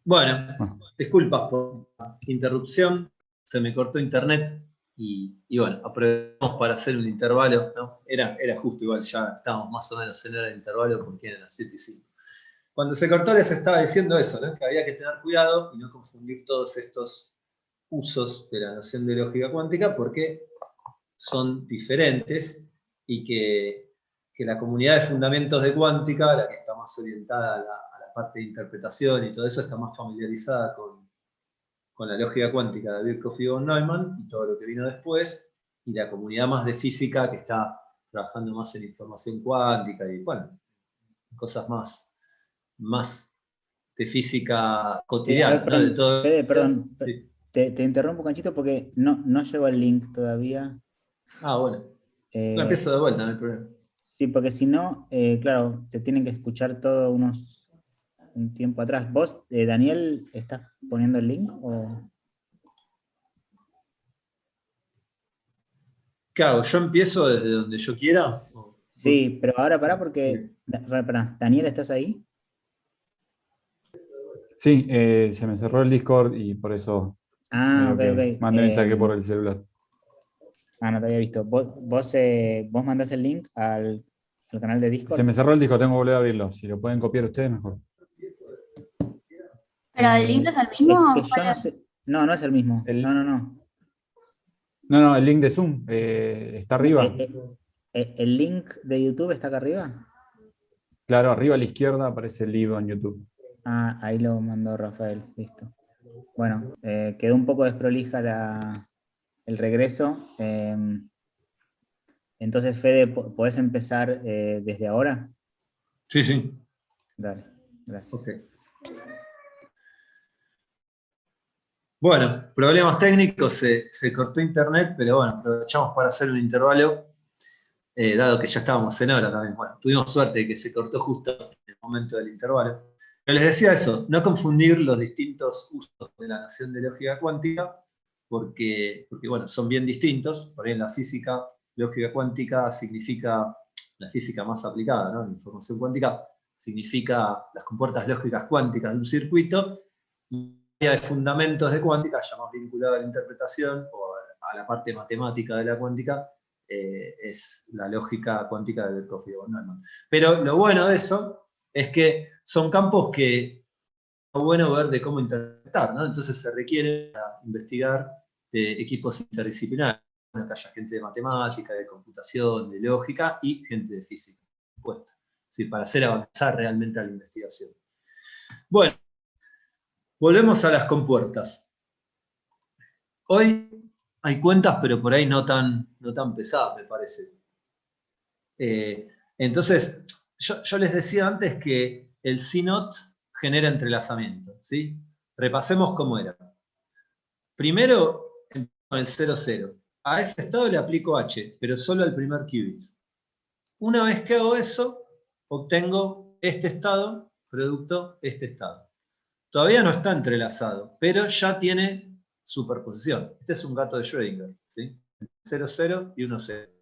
Bueno, Bueno, disculpas por la interrupción, se me cortó internet y bueno, aprovechamos para hacer un intervalo, ¿no? Era justo igual, ya estábamos más o menos en hora de intervalo porque eran las 7:05. Cuando se cortó les estaba diciendo eso, ¿no? Que había que tener cuidado y no confundir todos estos usos de la noción de lógica cuántica porque son diferentes y que la comunidad de fundamentos de cuántica, la que está más orientada a la parte de interpretación y todo eso, está más familiarizada con la lógica cuántica de Birkhoff y von Neumann y todo lo que vino después, y la comunidad más de física que está trabajando más en información cuántica y, bueno, cosas más de física a ver, cotidiana, ¿no? De perdón, todos Fede, los días. perdón, Sí. te interrumpo, Canchito, porque no llegó el link todavía. Ah, bueno. La Eh, empiezo de vuelta, no hay problema. sí, porque si no, claro, te tienen que escuchar todo un tiempo atrás. ¿Vos, Daniel, estás poniendo el link? ¿Qué hago? ¿Yo empiezo desde donde yo quiera? Sí, pero ahora pará porque... Pará, Daniel, ¿estás ahí? Sí, se me cerró el Discord y por eso Ah, medio ok, que ok. mandé mensaje por el celular. No te había visto. ¿Vos mandás el link al canal de Se Discord? me cerró el Discord, tengo que volver a abrirlo. Si lo pueden copiar ustedes, mejor. ¿Pero el link es el mismo Es que o yo cuál no es? sé. No, no es el mismo. No, no, El, no. no, el link de Zoom está No, arriba. el link de YouTube está acá arriba. Claro, arriba a la izquierda aparece el libro en YouTube. Ah, ahí lo mandó Rafael. Listo. Bueno, quedó un poco desprolija el regreso. Entonces, Fede, ¿podés empezar desde ahora? Sí, sí. Dale, gracias. Ok. Bueno, problemas técnicos, se cortó internet, pero bueno, aprovechamos para hacer un intervalo, dado que ya estábamos en hora también. Bueno, tuvimos suerte de que se cortó justo en el momento del intervalo. Pero les decía eso, no confundir los distintos usos de la noción de lógica cuántica, porque bueno, son bien distintos. Por ahí en la física, lógica cuántica significa la física más aplicada, ¿no? La información cuántica significa las compuertas lógicas cuánticas de un circuito, de fundamentos de cuántica, ya más vinculado a la interpretación o a la parte matemática de la cuántica, es la lógica cuántica de Birkhoff y von Neumann. Pero lo bueno de eso es que son campos que es bueno ver de cómo interpretar, ¿no? Entonces se requiere para investigar de equipos interdisciplinarios, que haya gente de matemática, de computación, de lógica y gente de física, por supuesto. Sí, para hacer avanzar realmente a la investigación. Bueno, volvemos a las compuertas. Hoy hay cuentas, pero por ahí no tan pesadas, me parece. Entonces, yo les decía antes que el CNOT genera entrelazamiento, ¿sí? Repasemos cómo era. Primero, con el 0,0. A ese estado le aplico H, pero solo al primer qubit. Una vez que hago eso, obtengo este estado, producto este estado. Todavía no está entrelazado, pero ya tiene superposición. Este es un gato de Schrödinger, ¿sí? 0, 0 y 1, 0.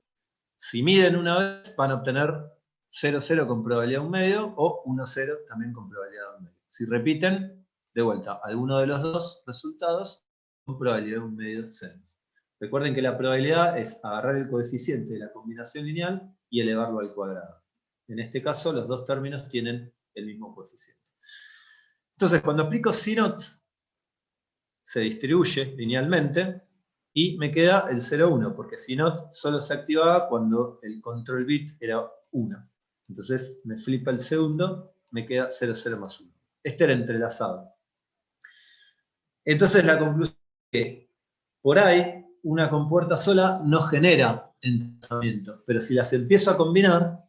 Si miden una vez, van a obtener 0, 0 con probabilidad de 1/2 o 1, 0 también con probabilidad de 1/2. Si repiten, de vuelta, alguno de los dos resultados con probabilidad de 1/2 ceros. Recuerden que la probabilidad es agarrar el coeficiente de la combinación lineal y elevarlo al cuadrado. En este caso, los dos términos tienen el mismo coeficiente. Entonces, cuando aplico CNOT, se distribuye linealmente y me queda el 0,1, porque CNOT solo se activaba cuando el control bit era 1. Entonces me flipa el segundo, me queda 0,0 más 1. Este era entrelazado. Entonces la conclusión es que por ahí una compuerta sola no genera entrelazamiento, pero si las empiezo a combinar,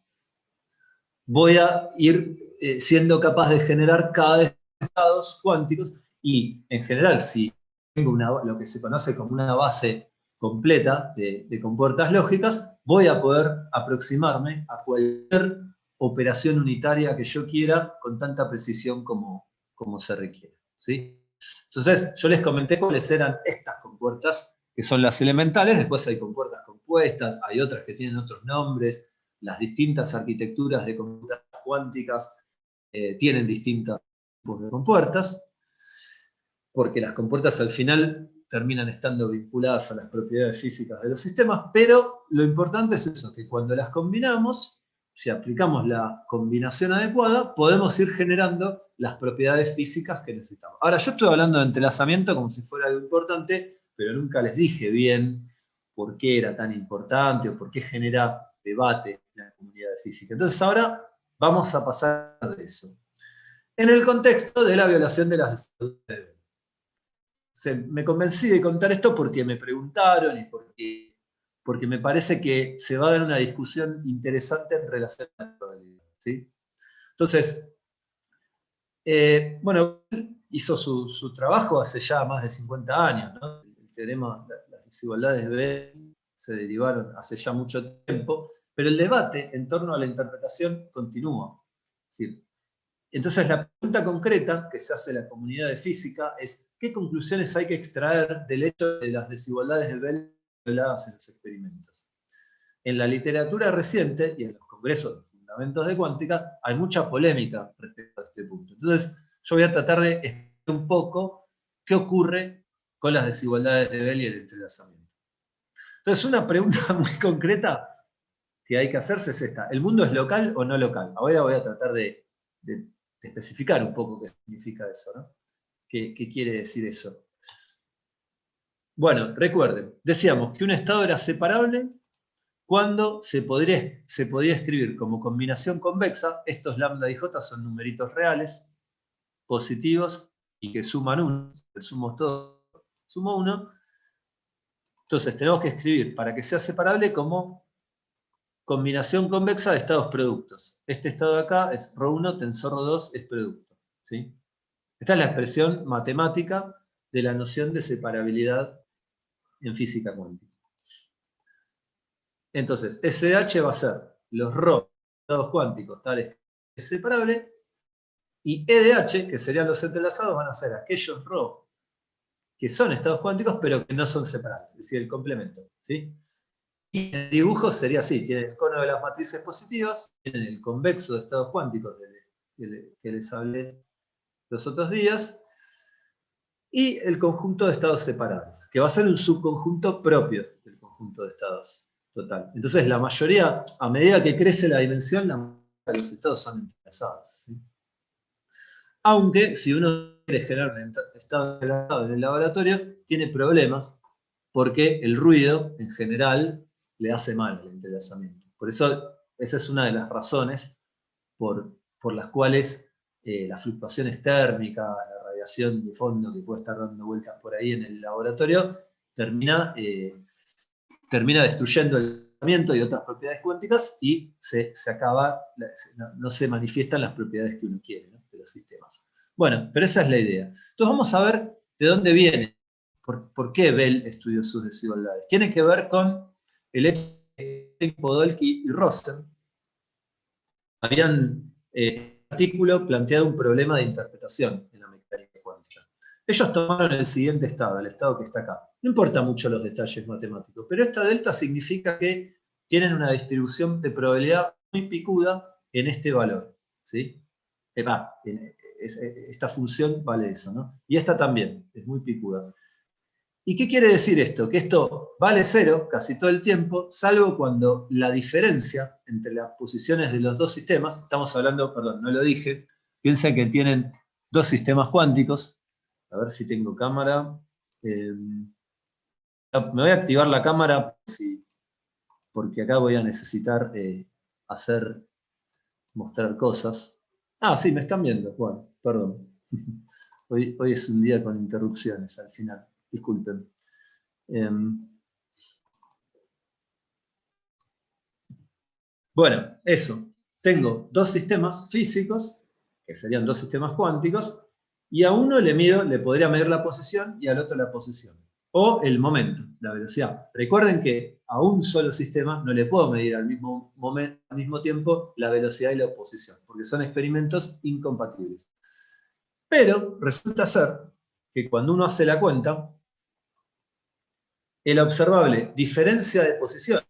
voy a ir siendo capaz de generar cada vez más estados cuánticos y en general si tengo lo que se conoce como una base completa de compuertas lógicas, voy a poder aproximarme a cualquier operación unitaria que yo quiera con tanta precisión como se requiere, ¿sí? Entonces yo les comenté cuáles eran estas compuertas, que son las elementales, después hay compuertas compuestas, hay otras que tienen otros nombres, las distintas arquitecturas de computadoras cuánticas tienen distintos tipos de compuertas. porque las compuertas al final terminan estando vinculadas a las propiedades físicas de los sistemas, pero lo importante es eso, que cuando las combinamos, si aplicamos la combinación adecuada, podemos ir generando las propiedades físicas que necesitamos. Ahora, yo estoy hablando de entrelazamiento como si fuera algo importante, pero nunca les dije bien por qué era tan importante o por qué genera debate en la comunidad de física. Entonces ahora vamos a pasar de eso. En el contexto de la violación de las desigualdades de Bell. Me convencí de contar esto porque me preguntaron y porque me parece que se va a dar una discusión interesante en relación a la probabilidad, ¿sí? Entonces, bueno, hizo su trabajo hace ya más de 50 años, ¿no? El teorema, las desigualdades de Bell se derivaron hace ya mucho tiempo, pero el debate en torno a la interpretación continúa. Es decir, entonces la pregunta concreta que se hace la comunidad de física es ¿qué conclusiones hay que extraer del hecho de las desigualdades de Bell reveladas en los experimentos? En la literatura reciente y en los congresos de fundamentos de cuántica hay mucha polémica respecto a este punto. Entonces yo voy a tratar de explicar un poco qué ocurre con las desigualdades de Bell y el entrelazamiento. Entonces una pregunta muy concreta que hay que hacerse es esta: ¿el mundo es local o no local? Ahora voy a tratar de especificar un poco qué significa eso, ¿no? ¿Qué quiere decir eso? Bueno, recuerden, decíamos que un estado era separable cuando se podía escribir como combinación convexa. Estos lambda y j son numeritos reales, positivos, y que suman 1. Si sumo todo, sumo 1. Entonces tenemos que escribir para que sea separable como combinación convexa de estados productos. Este estado de acá es ρ1 tensor ρ2 es producto, ¿sí? Esta es la expresión matemática de la noción de separabilidad en física cuántica. Entonces, SH va a ser los ρ estados cuánticos tales que es separable, y EDH, que serían los entrelazados, van a ser aquellos ρ que son estados cuánticos pero que no son separables, es decir, el complemento, ¿sí? Y el dibujo sería así: tienen el cono de las matrices positivas, tienen el convexo de estados cuánticos que les hablé los otros días, y el conjunto de estados separables, que va a ser un subconjunto propio del conjunto de estados total. Entonces la mayoría, a medida que crece la dimensión, la mayoría de los estados son entrelazados, ¿sí? Aunque si uno quiere generar un estado entrelazado en el laboratorio, tiene problemas, porque el ruido en general le hace mal al entrelazamiento. Por eso, esa es una de las razones por las cuales las fluctuaciones térmicas, la radiación de fondo que puede estar dando vueltas por ahí en el laboratorio, termina destruyendo el entrelazamiento y otras propiedades cuánticas, y se acaba, no se manifiestan las propiedades que uno quiere, ¿no?, de los sistemas. Bueno, pero esa es la idea. Entonces vamos a ver de dónde viene. ¿Por qué Bell estudió sus desigualdades? Tiene que ver con el hecho de que Podolsky y Rosen habían en un artículo planteado un problema de interpretación en la mecánica cuántica. Ellos tomaron el siguiente estado, el estado que está acá. No importa mucho los detalles matemáticos, pero esta delta significa que tienen una distribución de probabilidad muy picuda en este valor, ¿sí? Esta función vale eso, ¿no? Y esta también es muy picuda. ¿Y qué quiere decir esto? Que esto vale 0 casi todo el tiempo, salvo cuando la diferencia entre las posiciones de los dos sistemas, estamos hablando, perdón, no lo dije, piensen que tienen dos sistemas cuánticos. A ver si tengo cámara. Me voy a activar la cámara porque acá voy a necesitar mostrar cosas. Ah, sí, me están viendo. Bueno, perdón. Hoy es un día con interrupciones al final. Disculpen. Bueno, eso. Tengo dos sistemas físicos, que serían dos sistemas cuánticos, y a uno le podría medir la posición y al otro la posición. O el momento, la velocidad. Recuerden que a un solo sistema no le puedo medir al mismo tiempo la velocidad y la posición, porque son experimentos incompatibles. Pero resulta ser que cuando uno hace la cuenta, el observable diferencia de posición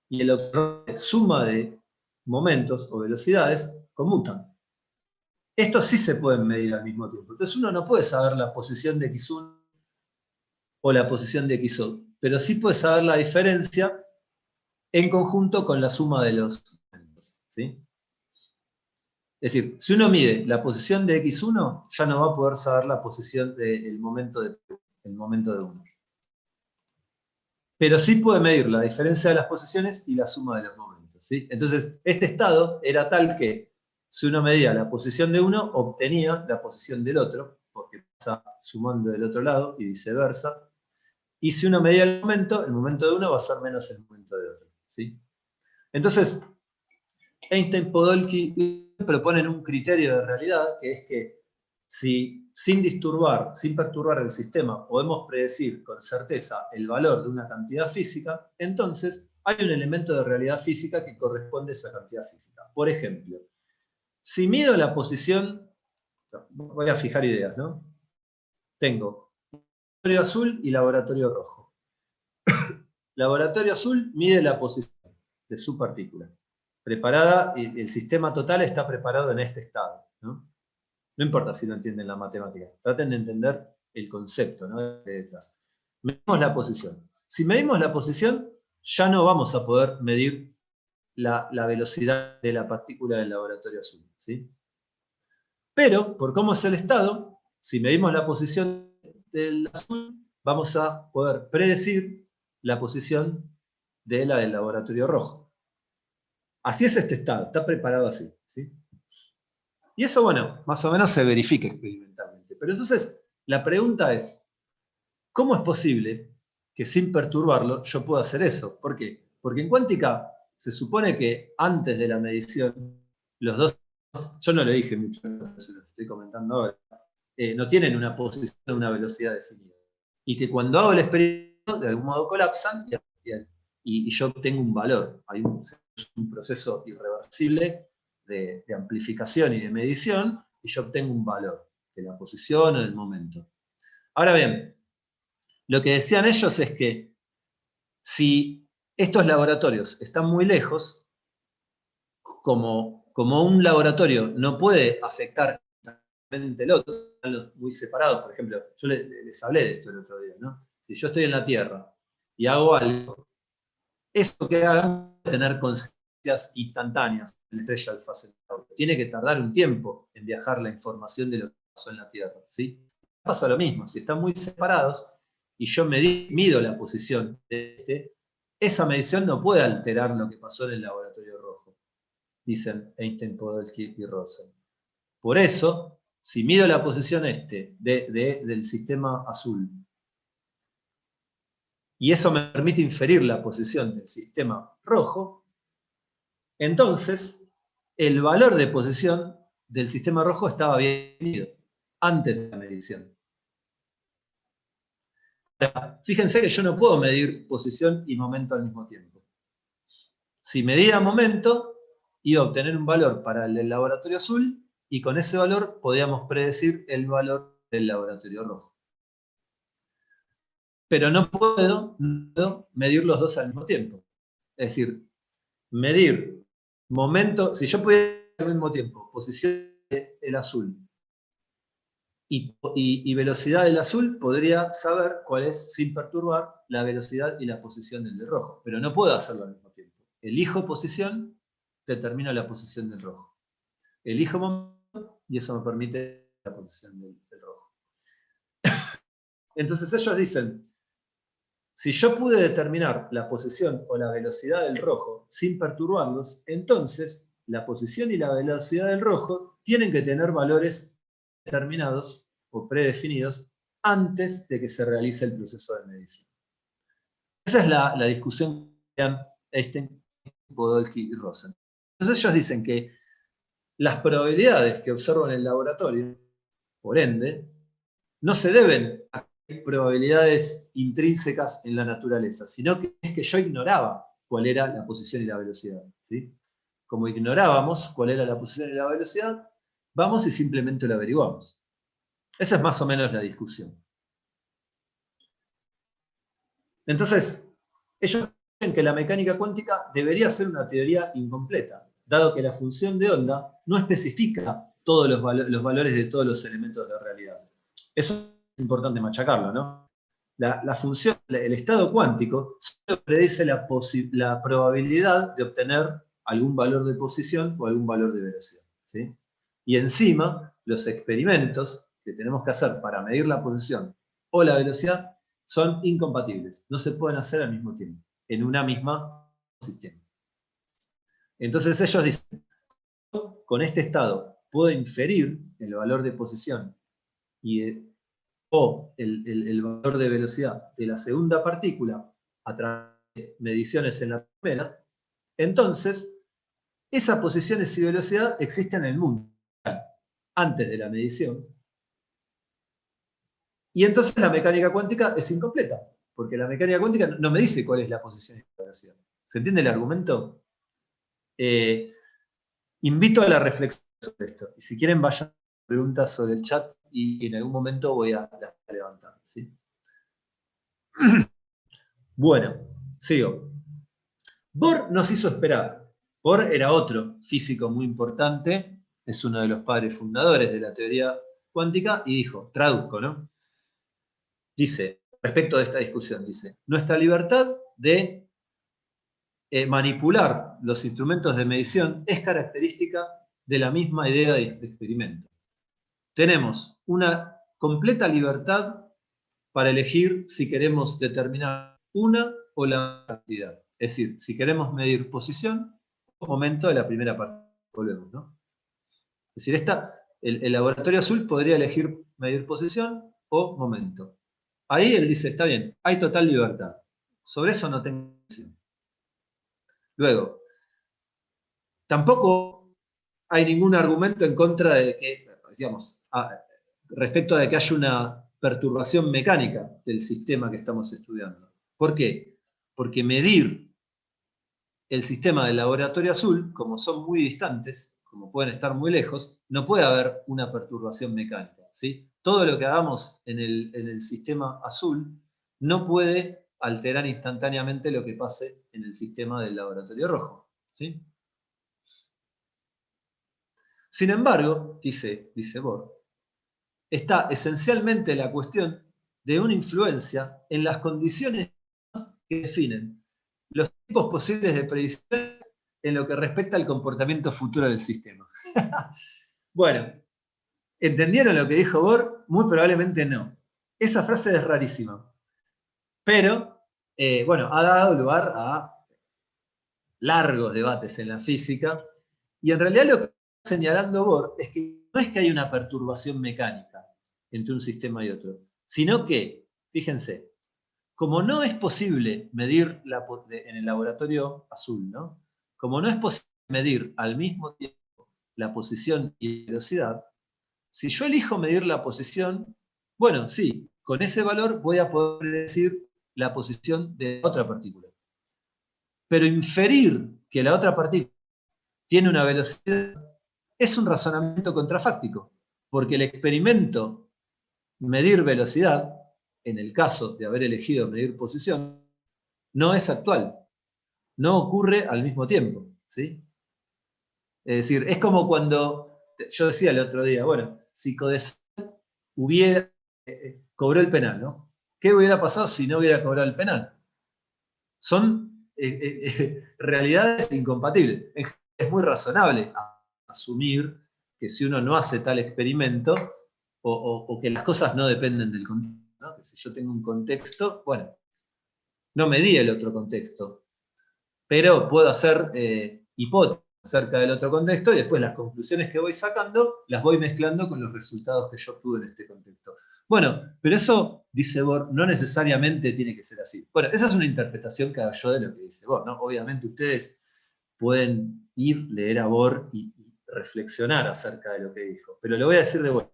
y el observable suma de momentos o velocidades conmutan. estos sí se pueden medir al mismo tiempo. Entonces uno no puede saber la posición de x1 o la posición de x2, pero sí puede saber la diferencia en conjunto con la suma de los momentos, ¿sí? Es decir, si uno mide la posición de x1, ya no va a poder saber la posición del momento de 1. Pero sí puede medir la diferencia de las posiciones y la suma de los momentos, ¿sí? Entonces, este estado era tal que si uno medía la posición de uno, obtenía la posición del otro, porque pasa sumando del otro lado y viceversa. Y si uno medía el momento de uno va a ser menos el momento de otro, ¿sí? Entonces, Einstein, Podolsky proponen un criterio de realidad, que es que si sin perturbar el sistema, podemos predecir con certeza el valor de una cantidad física, entonces hay un elemento de realidad física que corresponde a esa cantidad física. Por ejemplo, si mido la posición, voy a fijar ideas, ¿no? Tengo laboratorio azul y laboratorio rojo. Laboratorio azul mide la posición de su partícula. Preparada, el sistema total está preparado en este estado, ¿no? No importa si no entienden la matemática, traten de entender el concepto, ¿no?, de detrás. Medimos la posición. Si medimos la posición, ya no vamos a poder medir la velocidad de la partícula del laboratorio azul, ¿sí? Pero, por cómo es el estado, si medimos la posición del azul, vamos a poder predecir la posición de la del laboratorio rojo. Así es este estado, está preparado así, ¿sí? Y eso, bueno, más o menos se verifica experimentalmente. Pero entonces, la pregunta es, ¿cómo es posible que sin perturbarlo yo pueda hacer eso? ¿Por qué? Porque en cuántica se supone que antes de la medición, los dos, yo no le dije mucho, se lo estoy comentando ahora, no tienen una posición o una velocidad definida. Y que cuando hago el experimento, de algún modo colapsan y yo obtengo un valor. Hay un proceso irreversible de amplificación y de medición, y yo obtengo un valor de la posición o del momento. Ahora bien, lo que decían ellos es que si estos laboratorios están muy lejos, como un laboratorio no puede afectar el otro, están muy separados. Por ejemplo, yo les hablé de esto el otro día, ¿no? Si yo estoy en la Tierra y hago algo, eso que hagan puede tener consecuencias instantáneas en la estrella Alfa Centauri. Tiene que tardar un tiempo en viajar la información de lo que pasó en la Tierra, ¿sí? Pasa lo mismo, si están muy separados y yo mido la posición de esa medición no puede alterar lo que pasó en el laboratorio rojo, dicen Einstein, Podolsky y Rosen. Por eso, si mido la posición del sistema azul, y eso me permite inferir la posición del sistema rojo, entonces el valor de posición del sistema rojo estaba bien medido antes de la medición. Ahora, fíjense que yo no puedo medir posición y momento al mismo tiempo. Si medía momento, iba a obtener un valor para el del laboratorio azul, y con ese valor podíamos predecir el valor del laboratorio rojo. Pero no puedo medir los dos al mismo tiempo. Es decir, medir momento, si yo pudiera al mismo tiempo posición del azul y velocidad del azul, podría saber cuál es, sin perturbar, la velocidad y la posición del rojo. Pero no puedo hacerlo al mismo tiempo. Elijo posición, determina la posición del rojo. Elijo momento y eso me permite la posición del rojo. Entonces ellos dicen, si yo pude determinar la posición o la velocidad del rojo sin perturbarlos, entonces la posición y la velocidad del rojo tienen que tener valores determinados o predefinidos antes de que se realice el proceso de medición. Esa es la discusión que dan Einstein, Podolsky y Rosen. Entonces ellos dicen que las probabilidades que observo en el laboratorio, por ende, no se deben a probabilidades intrínsecas en la naturaleza, sino que es que yo ignoraba cuál era la posición y la velocidad, ¿sí? Como ignorábamos cuál era la posición y la velocidad, vamos y simplemente lo averiguamos. Esa es más o menos la discusión. Entonces, ellos dicen que la mecánica cuántica debería ser una teoría incompleta, dado que la función de onda no especifica todos los valores de todos los elementos de realidad. Eso es importante machacarlo, ¿no? La función, el estado cuántico, solo predice la probabilidad de obtener algún valor de posición o algún valor de velocidad, ¿sí? Y encima, los experimentos que tenemos que hacer para medir la posición o la velocidad son incompatibles. No se pueden hacer al mismo tiempo, en una misma sistema. Entonces ellos dicen, con este estado puedo inferir el valor de posición o el valor de velocidad de la segunda partícula a través de mediciones en la primera. Entonces, esas posiciones y velocidad existen en el mundo antes de la medición. Y entonces la mecánica cuántica es incompleta, porque la mecánica cuántica no me dice cuál es la posición y la velocidad. ¿Se entiende el argumento? Invito a la reflexión sobre esto. Y si quieren, vayan a preguntas sobre el chat y en algún momento voy a levantar, ¿sí? Bueno, sigo. Bohr nos hizo esperar. Bohr era otro físico muy importante, es uno de los padres fundadores de la teoría cuántica, y dijo, traduzco, ¿no? Dice, respecto de esta discusión, dice, nuestra libertad de manipular los instrumentos de medición es característica de la misma idea de experimento. Tenemos una completa libertad para elegir si queremos determinar una o la cantidad. Es decir, si queremos medir posición o momento de la primera parte. Volvemos, ¿no? Es decir, el laboratorio azul podría elegir medir posición o momento. Ahí él dice, está bien, hay total libertad. Sobre eso no tengo decisión. Luego, tampoco hay ningún argumento en contra de que, digamos, respecto de que haya una perturbación mecánica del sistema que estamos estudiando. ¿Por qué? Porque medir el sistema del laboratorio azul, como son muy distantes, como pueden estar muy lejos, no puede haber una perturbación mecánica, ¿sí? Todo lo que hagamos en el sistema azul no puede alterar instantáneamente lo que pase en el sistema del laboratorio rojo, ¿sí? Sin embargo, dice Bohr, está esencialmente la cuestión de una influencia en las condiciones que definen los tipos posibles de predicciones en lo que respecta al comportamiento futuro del sistema. Bueno, ¿entendieron lo que dijo Bohr? Muy probablemente no. Esa frase es rarísima. Pero, bueno, ha dado lugar a largos debates en la física, y en realidad lo que está señalando Bohr es que no es que hay una perturbación mecánica entre un sistema y otro, sino que, fíjense, como no es posible medir en el laboratorio azul, ¿no? Como no es posible medir al mismo tiempo la posición y la velocidad, si yo elijo medir la posición, bueno, sí, con ese valor voy a poder decir la posición de otra partícula. Pero inferir que la otra partícula tiene una velocidad es un razonamiento contrafáctico, porque el experimento medir velocidad, en el caso de haber elegido medir posición, no es actual, no ocurre al mismo tiempo, ¿sí? Es decir, es como cuando, yo decía el otro día, bueno, si Codesal hubiera cobró el penal, ¿no? ¿Qué hubiera pasado si no hubiera cobrado el penal? Son realidades incompatibles. Es muy razonable asumir que si uno no hace tal experimento, o que las cosas no dependen del contexto, ¿no? Que si yo tengo un contexto, bueno, no medí el otro contexto, pero puedo hacer hipótesis acerca del otro contexto y después las conclusiones que voy sacando las voy mezclando con los resultados que yo obtuve en este contexto. Bueno, pero eso, dice Bohr, no necesariamente tiene que ser así. Bueno, esa es una interpretación que hago yo de lo que dice Bohr, ¿no? Obviamente ustedes pueden leer a Bohr y reflexionar acerca de lo que dijo, pero lo voy a decir de vuelta.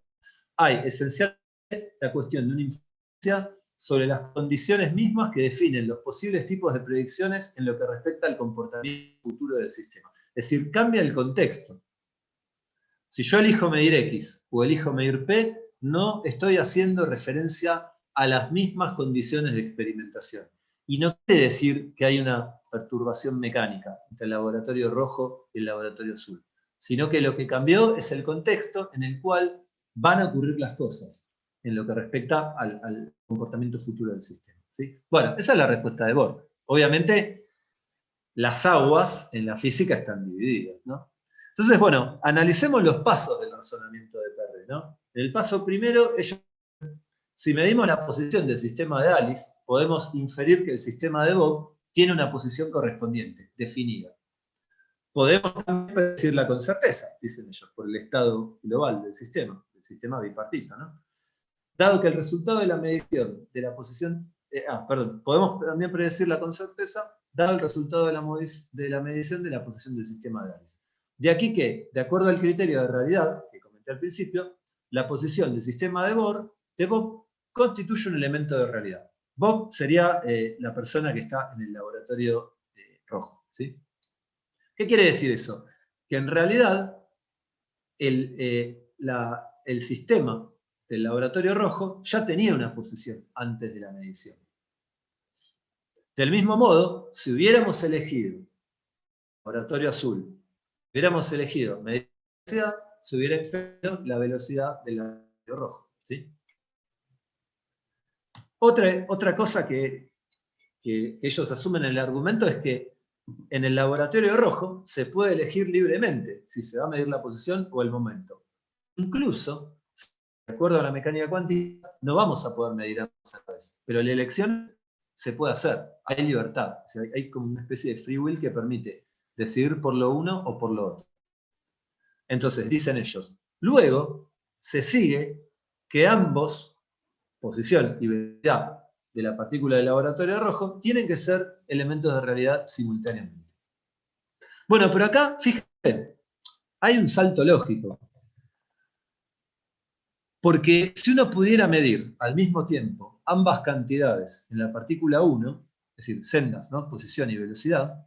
Hay esencialmente la cuestión de una influencia sobre las condiciones mismas que definen los posibles tipos de predicciones en lo que respecta al comportamiento futuro del sistema. Es decir, cambia el contexto. Si yo elijo medir X o elijo medir P, no estoy haciendo referencia a las mismas condiciones de experimentación. Y no quiere decir que hay una perturbación mecánica entre el laboratorio rojo y el laboratorio azul. sino que lo que cambió es el contexto en el cual van a ocurrir las cosas, en lo que respecta al comportamiento futuro del sistema, ¿sí? Bueno, esa es la respuesta de Bohr. Obviamente, las aguas en la física están divididas, ¿no? Entonces, bueno, analicemos los pasos del razonamiento de Perry, ¿no? En el paso primero, si medimos la posición del sistema de Alice, podemos inferir que el sistema de Bohr tiene una posición correspondiente, definida. Podemos también predecirla con certeza, dicen ellos, por el estado global del sistema bipartito, ¿no? Dado que el resultado de la medición de la posición... podemos también predecirla con certeza, dado el resultado de la medición de la posición del sistema de Alice. De aquí que, de acuerdo al criterio de realidad, que comenté al principio, la posición del sistema de Bohr constituye un elemento de realidad. Bob sería la persona que está en el laboratorio rojo, ¿sí? ¿Qué quiere decir eso? Que en realidad el sistema del laboratorio rojo ya tenía una posición antes de la medición. Del mismo modo, si hubiéramos elegido laboratorio azul, hubiéramos elegido medir la velocidad, se hubiera inferido la velocidad del laboratorio rojo, ¿sí? Otra cosa que ellos asumen en el argumento es que en el laboratorio rojo se puede elegir libremente si se va a medir la posición o el momento. Incluso, de acuerdo a la mecánica cuántica, no vamos a poder medir ambos a la vez, pero la elección se puede hacer, hay libertad, o sea, hay como una especie de free will que permite decidir por lo uno o por lo otro. Entonces, dicen ellos, luego se sigue que ambos, posición y velocidad de la partícula del laboratorio rojo, tienen que ser elementos de realidad simultáneamente. Bueno, pero acá, fíjense, hay un salto lógico. Porque si uno pudiera medir al mismo tiempo ambas cantidades en la partícula 1, es decir, sendas, ¿no? Posición y velocidad,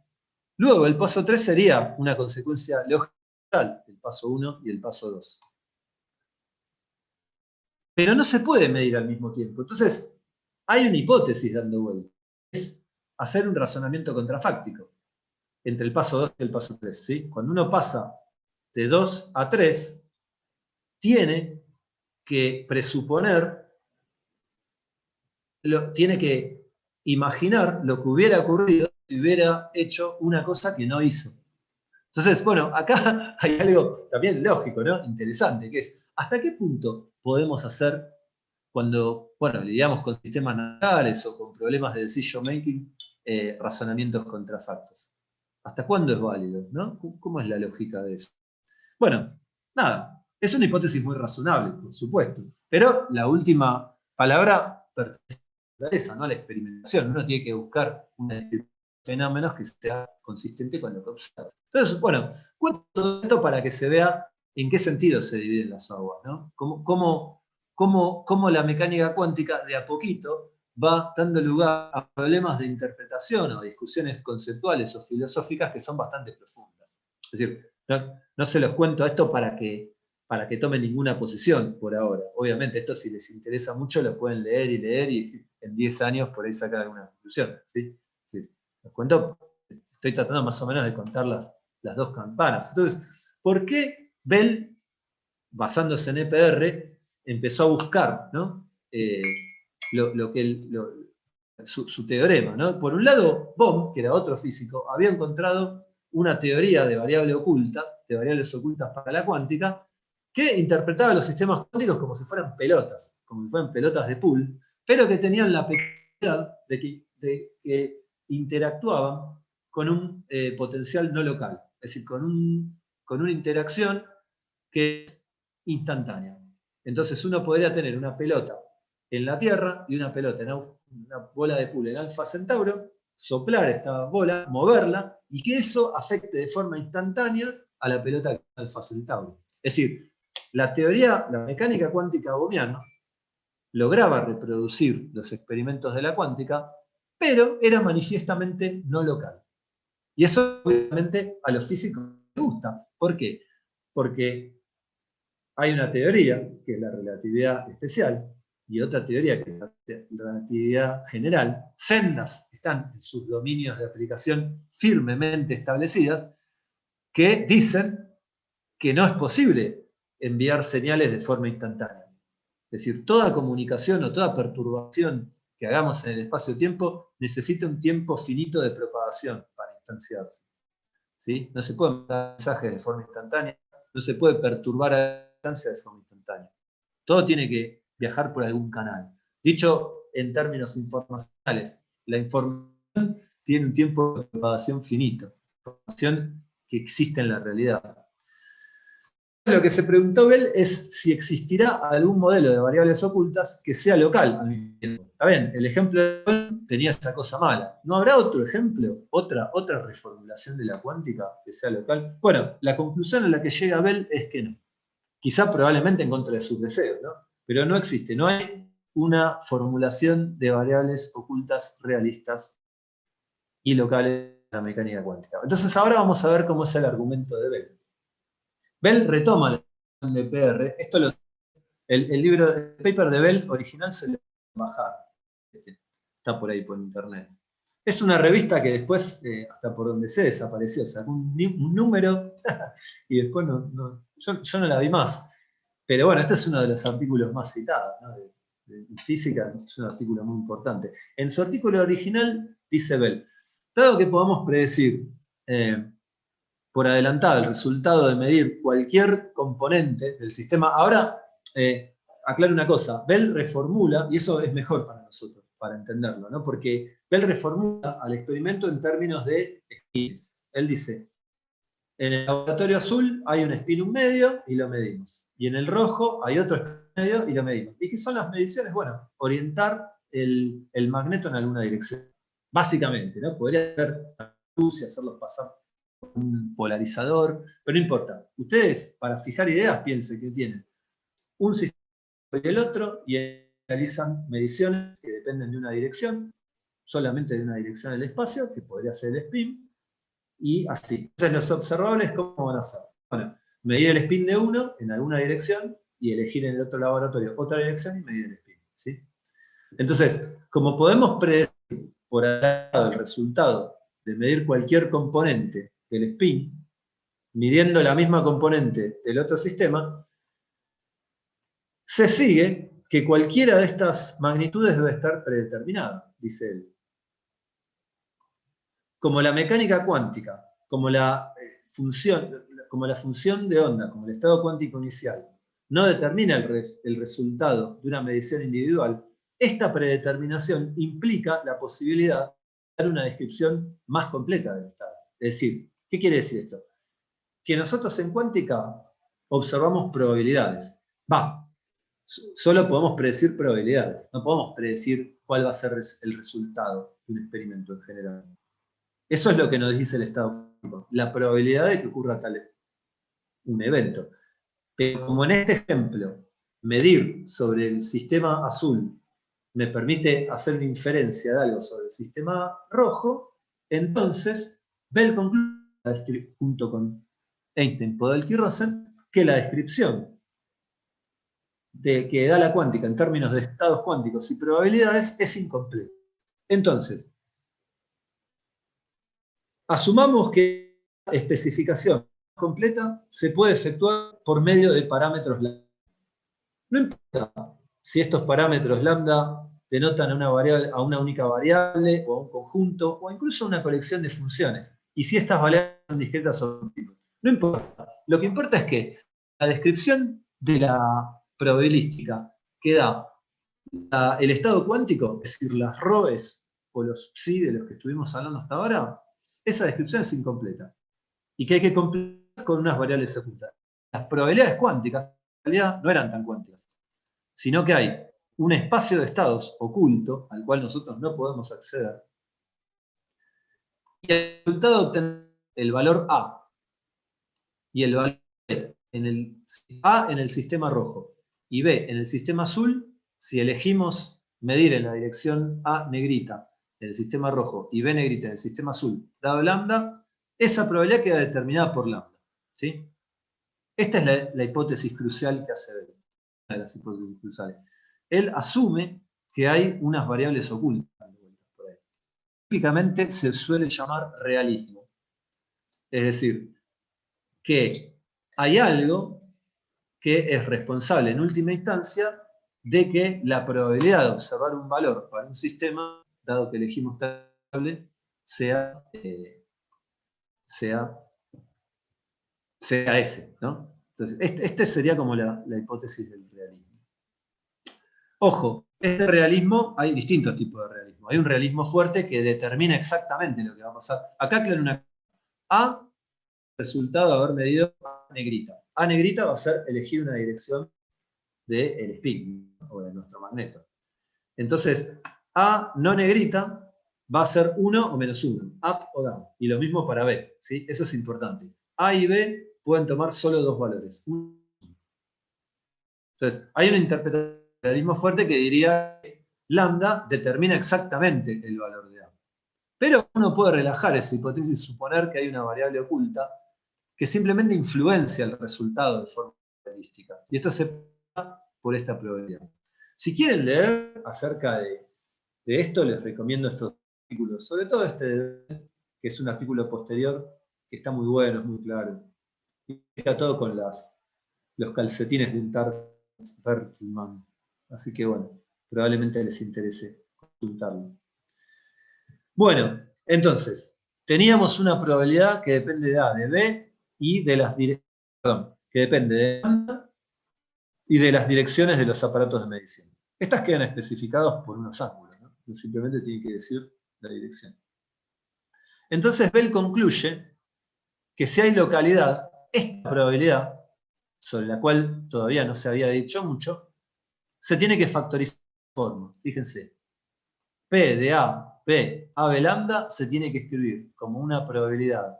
luego el paso 3 sería una consecuencia lógica del paso 1 y el paso 2. Pero no se puede medir al mismo tiempo. Entonces, hay una hipótesis dando vuelta. Es hacer un razonamiento contrafáctico entre el paso 2 y el paso 3. ¿Sí? Cuando uno pasa de 2 a 3, tiene que presuponer, tiene que imaginar lo que hubiera ocurrido si hubiera hecho una cosa que no hizo. Entonces, bueno, acá hay algo también lógico, ¿no? Interesante, que es, ¿hasta qué punto podemos hacer cuando, bueno, lidiamos con sistemas naturales o con problemas de decision making, razonamientos contrafactos? ¿Hasta cuándo es válido, no? ¿Cómo es la lógica de eso? Bueno, nada, es una hipótesis muy razonable, por supuesto, pero la última palabra pertenece a esa, ¿no? A la experimentación. Uno tiene que buscar una descripción de fenómenos que sea consistente con lo que observa. Entonces, bueno, cuento todo esto para que se vea en qué sentido se dividen las aguas, ¿no? Cómo la mecánica cuántica de a poquito va dando lugar a problemas de interpretación o discusiones conceptuales o filosóficas que son bastante profundas. Es decir, no se los cuento esto para que tomen ninguna posición por ahora. Obviamente, esto si les interesa mucho lo pueden leer y en 10 años por ahí sacar alguna conclusión. ¿Sí? Sí. Los cuento, estoy tratando más o menos de contar las dos campanas. Entonces, ¿por qué Bell, basándose en EPR, empezó a buscar, ¿no? Su teorema, ¿no? Por un lado, Bohm, que era otro físico, había encontrado una teoría de variables ocultas para la cuántica, que interpretaba los sistemas cuánticos como si fueran pelotas de pool, pero que tenían la peculiaridad de que interactuaban con un potencial no local, es decir, con una interacción que es instantánea. Entonces uno podría tener una pelota en la Tierra y una pelota una bola de pool en Alfa Centauro, soplar esta bola, moverla, y que eso afecte de forma instantánea a la pelota en Alfa Centauro. Es decir, la mecánica cuántica bohmiana lograba reproducir los experimentos de la cuántica, pero era manifiestamente no local. Y eso obviamente a los físicos les gusta. ¿Por qué? Porque hay una teoría, que es la relatividad especial, y otra teoría, que es la relatividad general. Sendas están en sus dominios de aplicación firmemente establecidas, que dicen que no es posible enviar señales de forma instantánea. Es decir, toda comunicación o toda perturbación que hagamos en el espacio-tiempo necesita un tiempo finito de propagación para instanciarse. ¿Sí? No se pueden mandar mensajes de forma instantánea, no se puede perturbar a la distancia de forma instantánea. Todo tiene que viajar por algún canal. Dicho en términos informacionales, la información tiene un tiempo de propagación finito, información que existe en la realidad. Lo que se preguntó Bell es si existirá algún modelo de variables ocultas que sea local al mismo tiempo. Está bien, el ejemplo de Bell tenía esa cosa mala. ¿No habrá otro ejemplo, otra reformulación de la cuántica que sea local? Bueno, la conclusión a la que llega Bell es que no. Quizá probablemente en contra de sus deseos, ¿no? Pero no existe, no hay una formulación de variables ocultas realistas y locales de la mecánica cuántica. Entonces ahora vamos a ver cómo es el argumento de Bell. Bell retoma la de PR, el libro, el paper de Bell original se lo va a bajar, está por ahí por internet. Es una revista que después, hasta por donde se desapareció, sacó un número y después yo no la vi más. Pero bueno, este es uno de los artículos más citados, ¿no? de física, es un artículo muy importante. En su artículo original dice Bell, dado que podamos predecir por adelantado el resultado de medir cualquier componente del sistema, ahora aclaro una cosa, Bell reformula, y eso es mejor para nosotros, para entenderlo, ¿no? Porque Bell reformula al experimento en términos de spins. Él dice, en el laboratorio azul hay un spin un medio y lo medimos. Y en el rojo hay otro spin medio y lo medimos. ¿Y qué son las mediciones? Bueno, orientar el magneto en alguna dirección. Básicamente, ¿no? Podría ser luz y hacerlos pasar por un polarizador, pero no importa. Ustedes, para fijar ideas, piensen que tienen un sistema y el otro y realizan mediciones que dependen de una dirección, solamente de una dirección del espacio, que podría ser el spin, y así. Entonces los observables, ¿cómo van a ser? Bueno, medir el spin de uno en alguna dirección y elegir en el otro laboratorio otra dirección y medir el spin. ¿Sí? Entonces, como podemos predecir por adelantado el resultado de medir cualquier componente del spin, midiendo la misma componente del otro sistema, se sigue que cualquiera de estas magnitudes debe estar predeterminada, dice él. Como la mecánica cuántica, como la función de onda, como el estado cuántico inicial, no determina el resultado de una medición individual, esta predeterminación implica la posibilidad de dar una descripción más completa del estado. Es decir, ¿qué quiere decir esto? Que nosotros en cuántica observamos probabilidades. Solo podemos predecir probabilidades, no podemos predecir cuál va a ser el resultado de un experimento en general. Eso es lo que nos dice el estado cuántico, la probabilidad de que ocurra un evento. Pero como en este ejemplo, medir sobre el sistema azul me permite hacer una inferencia de algo sobre el sistema rojo, entonces Bell concluye, junto con Einstein, Podolsky y Rosen, que la descripción que da la cuántica en términos de estados cuánticos y probabilidades es incompleta. Entonces, asumamos que la especificación completa se puede efectuar por medio de parámetros lambda. No importa si estos parámetros lambda denotan a una única variable, o a un conjunto, o incluso a una colección de funciones. Y si estas variables son discretas o múltiples. No importa. Lo que importa es que la descripción de la probabilística que da el estado cuántico, es decir, las ρ's o los psi de los que estuvimos hablando hasta ahora, esa descripción es incompleta. Y que hay que completar con unas variables ocultas. Las probabilidades cuánticas, en realidad, no eran tan cuánticas, sino que hay un espacio de estados oculto, al cual nosotros no podemos acceder, y el resultado obtener el valor A, y el valor B A en el sistema rojo, y B en el sistema azul, si elegimos medir en la dirección A negrita en el sistema rojo y B negrita en el sistema azul, dado lambda, esa probabilidad queda determinada por lambda. ¿Sí? Esta es la hipótesis crucial que hace Bell, una de las hipótesis cruciales. Él asume que hay unas variables ocultas por ahí. Típicamente se suele llamar realismo. Es decir, que hay algo que es responsable en última instancia de que la probabilidad de observar un valor para un sistema, dado que elegimos tal variable, sea ese, ¿no? Entonces, este sería como la hipótesis del realismo. Ojo, este realismo, hay distintos tipos de realismo. Hay un realismo fuerte que determina exactamente lo que va a pasar. Acá aclaro una cosa. A, resultado de haber medido A negrita. A negrita va a ser elegir una dirección del spin, o de nuestro magneto. Entonces, A no negrita va a ser 1 o menos 1, up o down. Y lo mismo para B, ¿sí? Eso es importante. A y B pueden tomar solo dos valores. Entonces, hay una interpretación del realismo fuerte que diría que lambda determina exactamente el valor de A. Pero uno puede relajar esa hipótesis y suponer que hay una variable oculta que simplemente influencia el resultado de forma realística. Y esto se pasa por esta probabilidad. Si quieren leer acerca de esto, les recomiendo estos artículos. Sobre todo este, que es un artículo posterior, que está muy bueno, es muy claro. Y está todo con los calcetines de un tal Bertelmann. Así que bueno, probablemente les interese consultarlo. Bueno, entonces, teníamos una probabilidad que depende de A, de B y de las direcciones, que depende de lambda y de las direcciones de los aparatos de medición. Estas quedan especificadas por unos ángulos, ¿no? Simplemente tiene que decir la dirección. Entonces Bell concluye que si hay localidad, esta probabilidad, sobre la cual todavía no se había dicho mucho, se tiene que factorizar de forma. Fíjense, P de A, P, A B lambda, se tiene que escribir como una probabilidad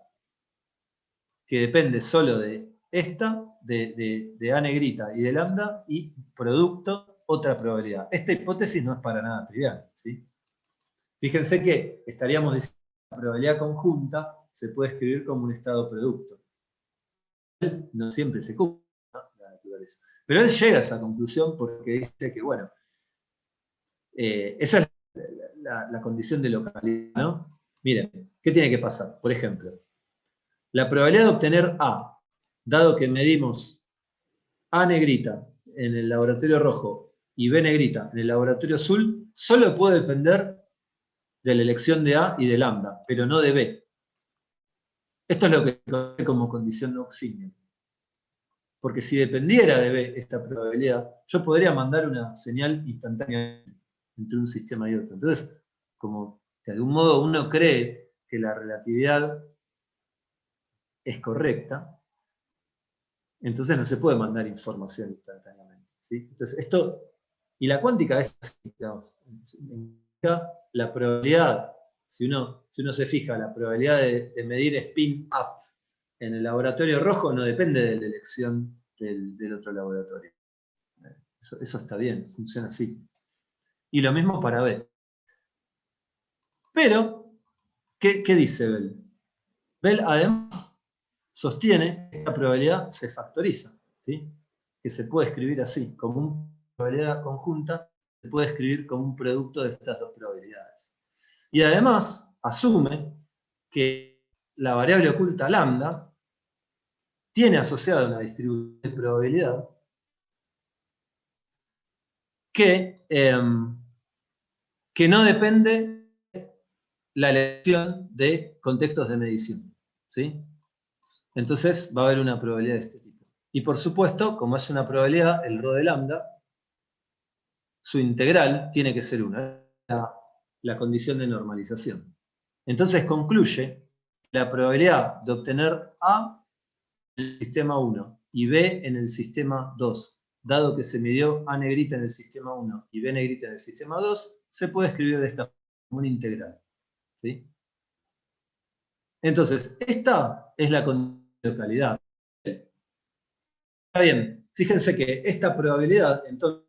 que depende solo de esta, de A negrita y de lambda, y producto, otra probabilidad. Esta hipótesis no es para nada trivial, ¿sí? Fíjense que estaríamos diciendo que la probabilidad conjunta se puede escribir como un estado producto. No siempre se cumple, ¿no? La naturaleza. Pero él llega a esa conclusión porque dice que, bueno, esa es la condición de localidad, ¿no? Miren, ¿qué tiene que pasar? Por ejemplo, la probabilidad de obtener A, dado que medimos A negrita en el laboratorio rojo y B negrita en el laboratorio azul, solo puede depender de la elección de A y de lambda, pero no de B. Esto es lo que se conoce como condición Knox-Simon. Porque si dependiera de B esta probabilidad, yo podría mandar una señal instantánea entre un sistema y otro. Entonces, como de algún modo uno cree que la relatividad es correcta, entonces no se puede mandar información instantáneamente, ¿sí? Entonces, esto, y la cuántica es, digamos, la probabilidad, si uno se fija, la probabilidad de medir spin up en el laboratorio rojo no depende de la elección del otro laboratorio. Eso está bien, funciona así. Y lo mismo para B. Pero, ¿qué dice Bell? Bell además sostiene que esta probabilidad se factoriza, ¿sí? Que se puede escribir así, como una probabilidad conjunta, se puede escribir como un producto de estas dos probabilidades. Y además asume que la variable oculta lambda tiene asociada una distribución de probabilidad que no depende de la elección de contextos de medición, ¿sí? Entonces va a haber una probabilidad de este tipo. Y por supuesto, como es una probabilidad, el rho de lambda, su integral tiene que ser 1, la condición de normalización. Entonces concluye que la probabilidad de obtener A en el sistema 1 y B en el sistema 2, dado que se midió A negrita en el sistema 1 y B negrita en el sistema 2, se puede escribir de esta forma, como una integral, ¿sí? Entonces, esta es la condición de localidad. Está bien, fíjense que esta probabilidad, entonces,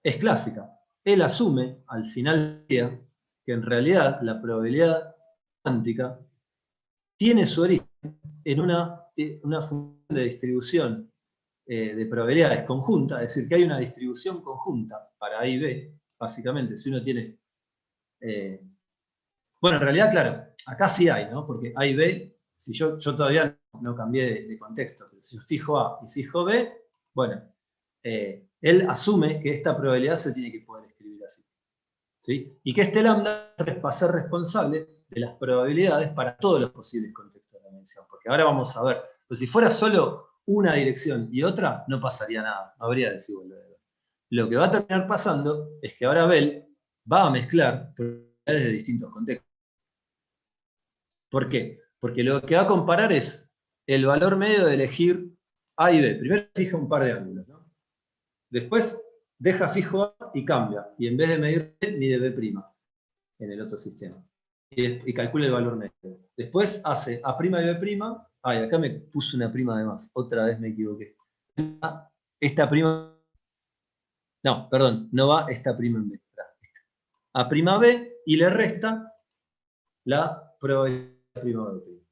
es clásica. Él asume, al final del día, que en realidad la probabilidad cuántica tiene su origen en una función de distribución de probabilidades conjunta, es decir, que hay una distribución conjunta para A y B, básicamente, si uno tiene... bueno, en realidad, claro, acá sí hay, ¿no? Porque A y B, si yo todavía no cambié de contexto, pero si yo fijo A y fijo B, bueno, él asume que esta probabilidad se tiene que poder escribir así. ¿Sí? Y que este lambda va a ser responsable de las probabilidades para todos los posibles contextos de la medición. Porque ahora vamos a ver, pues si fuera solo una dirección y otra, no pasaría nada, no habría desigualdad. Lo que va a terminar pasando es que ahora Bell va a mezclar probabilidades de distintos contextos. ¿Por qué? Porque lo que va a comparar es el valor medio de elegir A y B. Primero fija un par de ángulos, ¿no? Después deja fijo A y cambia. Y en vez de medir B, mide B' en el otro sistema. Y calcula el valor medio. Después hace A' y B'. Ay, acá me puse una prima de más. Otra vez me equivoqué. Esta prima... No, perdón, no va esta prima en B. A' B y le resta la probabilidad de prima B'.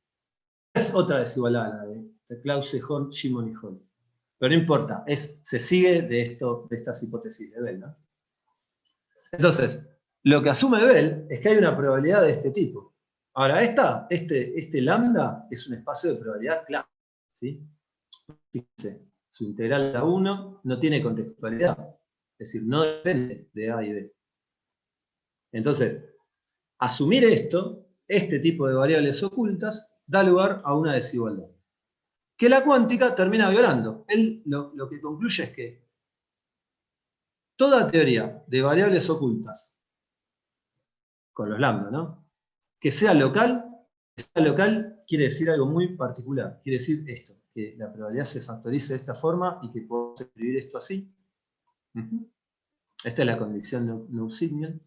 Es otra desigualdad, la de Clausen-Horn, Shimon y Hall. Pero no importa, se sigue de estas hipótesis de Bell, ¿no? Entonces, lo que asume Bell es que hay una probabilidad de este tipo. Ahora, este lambda es un espacio de probabilidad clásico, ¿sí? Fíjense, su integral a 1 no tiene contextualidad, es decir, no depende de A y B. Entonces, asumir este tipo de variables ocultas, da lugar a una desigualdad, que la cuántica termina violando. Él lo que concluye es que toda teoría de variables ocultas, con los lambda, ¿no? Que sea local quiere decir algo muy particular. Quiere decir esto, que la probabilidad se factorice de esta forma y que podemos escribir esto así. Esta es la condición Liouville.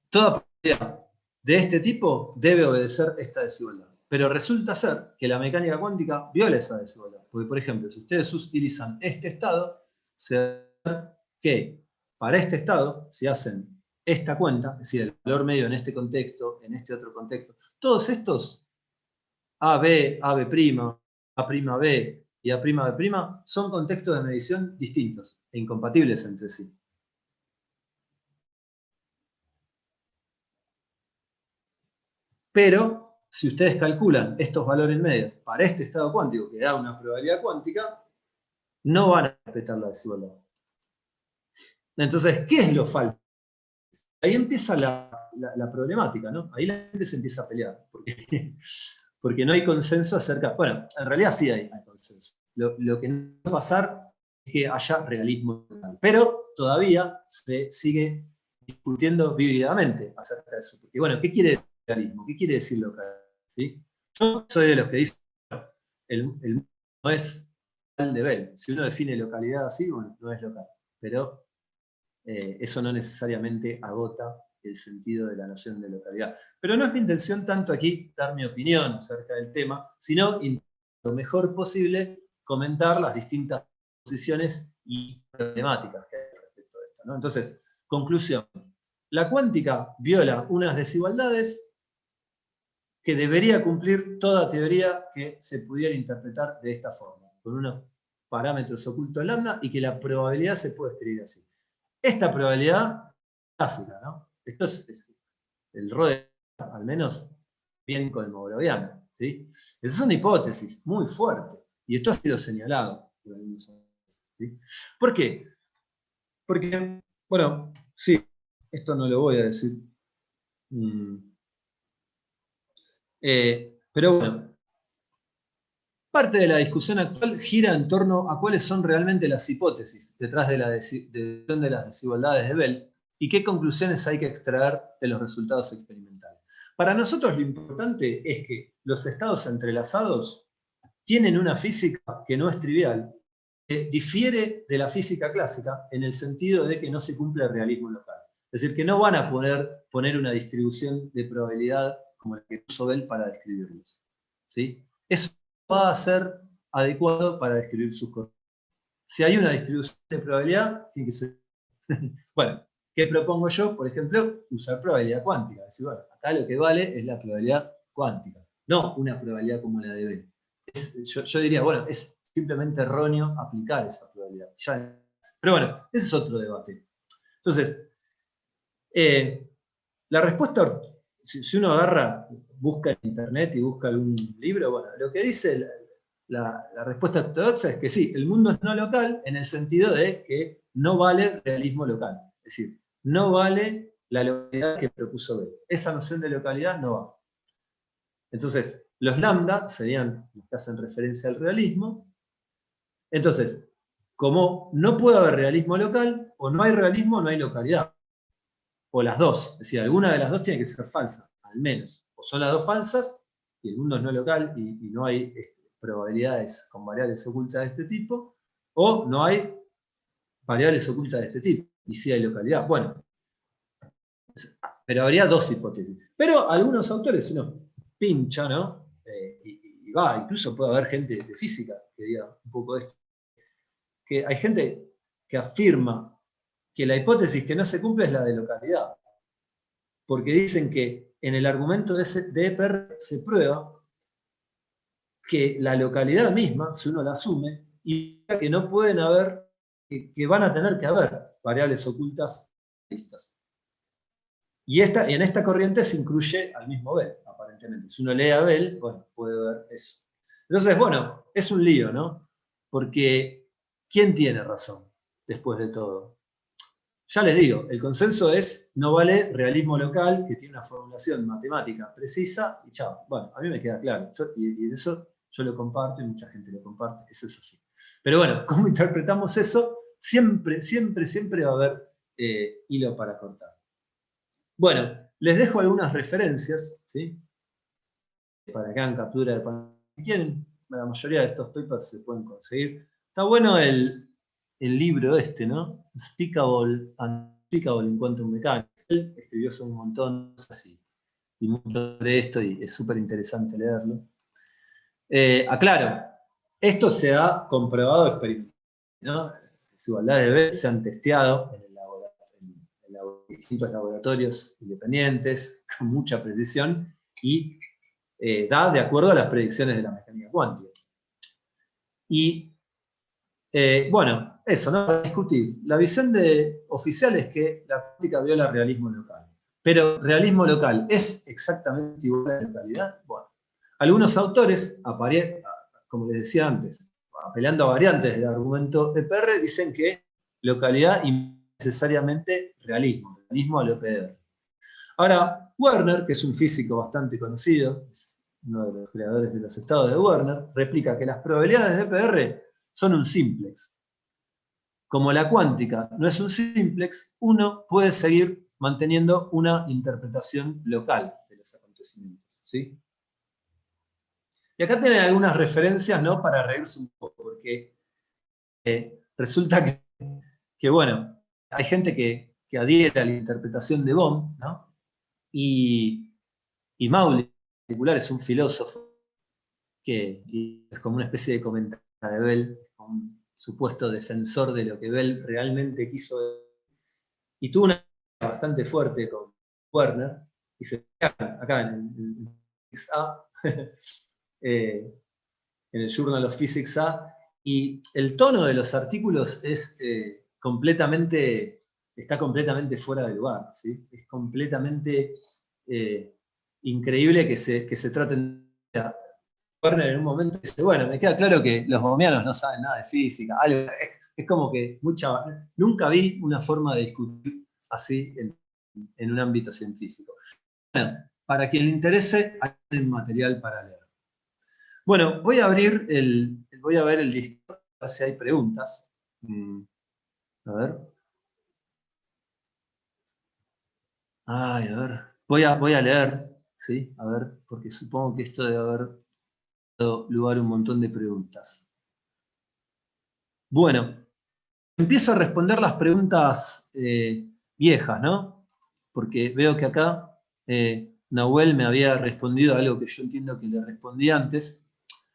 Toda probabilidad de este tipo debe obedecer esta desigualdad. Pero resulta ser que la mecánica cuántica viola esa desigualdad. Porque, por ejemplo, si ustedes utilizan este estado, se va a ver que para este estado, si hacen esta cuenta, es decir, el valor medio en este contexto, en este otro contexto, todos estos AB, AB', A'B y A'B' son contextos de medición distintos e incompatibles entre sí. Pero, si ustedes calculan estos valores medios para este estado cuántico, que da una probabilidad cuántica, no van a respetar la desigualdad. Entonces, ¿qué es lo falso? Ahí empieza la problemática, ¿no? Ahí la gente se empieza a pelear, porque no hay consenso acerca... Bueno, en realidad sí hay consenso. Lo que no va a pasar es que haya realismo total. Pero todavía se sigue discutiendo vívidamente acerca de eso. Porque, bueno, ¿qué quiere decir realismo? ¿Qué quiere decir local? ¿Sí? Yo soy de los que dicen el mundo no es local de Bell. Si uno define localidad así, bueno, no es local. Pero eso no necesariamente agota el sentido de la noción de localidad. Pero no es mi intención tanto aquí dar mi opinión acerca del tema, sino lo mejor posible comentar las distintas posiciones y problemáticas que hay respecto a esto, ¿no? Entonces, conclusión. La cuántica viola unas desigualdades que debería cumplir toda teoría que se pudiera interpretar de esta forma, con unos parámetros ocultos lambda y que la probabilidad se puede escribir así. Esta probabilidad clásica, ¿no? Esto es el Rode, al menos bien cosmologiano, ¿sí? Esa es una hipótesis muy fuerte, y esto ha sido señalado por algunos años, ¿sí? ¿Por qué? Porque, bueno, sí, esto no lo voy a decir. Pero bueno, parte de la discusión actual gira en torno a cuáles son realmente las hipótesis detrás de la decisión de las desigualdades de Bell y qué conclusiones hay que extraer de los resultados experimentales. Para nosotros lo importante es que los estados entrelazados tienen una física que no es trivial, que difiere de la física clásica en el sentido de que no se cumple el realismo local. Es decir, que no van a poner una distribución de probabilidad como la que puso Bell para describirlos, ¿sí? Eso va a ser adecuado para describir sus corrientes. Si hay una distribución de probabilidad, tiene que ser... Bueno, ¿qué propongo yo? Por ejemplo, usar probabilidad cuántica. Es decir, bueno, acá lo que vale es la probabilidad cuántica, no una probabilidad como la de Bell. Yo diría, bueno, es simplemente erróneo aplicar esa probabilidad. Pero bueno, ese es otro debate. Entonces, La respuesta, si uno agarra, busca en internet y busca algún libro, bueno, lo que dice la respuesta ortodoxa es que sí, el mundo es no local en el sentido de que no vale realismo local. Es decir, no vale la localidad que propuso Bell. Esa noción de localidad no va. Entonces, los lambda serían los que hacen referencia al realismo. Entonces, como no puede haber realismo local, o no hay realismo, no hay localidad. O las dos. Es decir, alguna de las dos tiene que ser falsa, al menos. O son las dos falsas, y el mundo es no local, y no hay probabilidades con variables ocultas de este tipo, o no hay variables ocultas de este tipo, y sí hay localidad. Bueno, pero habría dos hipótesis. Pero algunos autores, si uno pincha, ¿no? Y va, incluso puede haber gente de física que diga un poco esto. Que hay gente que afirma que la hipótesis que no se cumple es la de localidad. Porque dicen que en el argumento de EPR se prueba que la localidad misma, si uno la asume, y que no pueden haber, que van a tener que haber variables ocultas listas. Y en esta corriente se incluye al mismo Bell, aparentemente. Si uno lee a Bell, bueno, puede ver eso. Entonces, bueno, es un lío, ¿no? Porque, ¿quién tiene razón después de todo? Ya les digo, el consenso es, no vale realismo local, que tiene una formulación matemática precisa, y chao. Bueno, a mí me queda claro. Y eso yo lo comparto y mucha gente lo comparte, eso es así. Pero bueno, ¿cómo interpretamos eso? Siempre, siempre, siempre va a haber hilo para cortar. Bueno, les dejo algunas referencias, ¿sí? Para que hagan captura de pantalla. Si quieren, la mayoría de estos papers se pueden conseguir. Está bueno el libro este, ¿no? Unspeakable in Quantum Mechanics. Él escribió sobre un montón de cosas y mucho de esto, y es súper interesante leerlo. Aclaro, esto se ha comprobado experimentalmente, ¿no? Las desigualdades de Bell se han testeado en distintos laboratorios independientes, con mucha precisión, y da de acuerdo a las predicciones de la mecánica cuántica. Y bueno, eso, ¿no? Para discutir. La visión oficial es que la cuántica viola realismo local. Pero realismo local, ¿es exactamente igual a la localidad? Bueno, algunos autores, como les decía antes, apelando a variantes del argumento EPR, dicen que localidad y necesariamente realismo al EPR. Ahora, Werner, que es un físico bastante conocido, es uno de los creadores de los estados de Werner, replica que las probabilidades de EPR son un simplex. Como la cuántica no es un simplex, uno puede seguir manteniendo una interpretación local de los acontecimientos, ¿sí? Y acá tienen algunas referencias, ¿no? Para reírse un poco, porque resulta que, bueno, hay gente que adhiere a la interpretación de Bohm, ¿no? Y Mauli, en particular, es un filósofo que es como una especie de comentario de Bell, un supuesto defensor de lo que Bell realmente quiso, y tuvo una bastante fuerte con Werner, y se acá en el Physics A, en el Journal of Physics A, y el tono de los artículos es está completamente fuera de lugar, ¿sí? Es completamente increíble que se traten de... Werner en un momento dice, bueno, me queda claro que los bohmianos no saben nada de física, algo, es como que nunca vi una forma de discutir así en un ámbito científico. Bueno, para quien le interese, hay material para leer. Bueno, voy a ver el Discord, a ver si hay preguntas. A ver. Ay, a ver. Voy a leer, ¿sí? A ver, porque supongo que esto debe haber dado lugar a un montón de preguntas. Bueno, empiezo a responder las preguntas viejas, ¿no? Porque veo que acá Nahuel me había respondido a algo que yo entiendo que le respondí antes.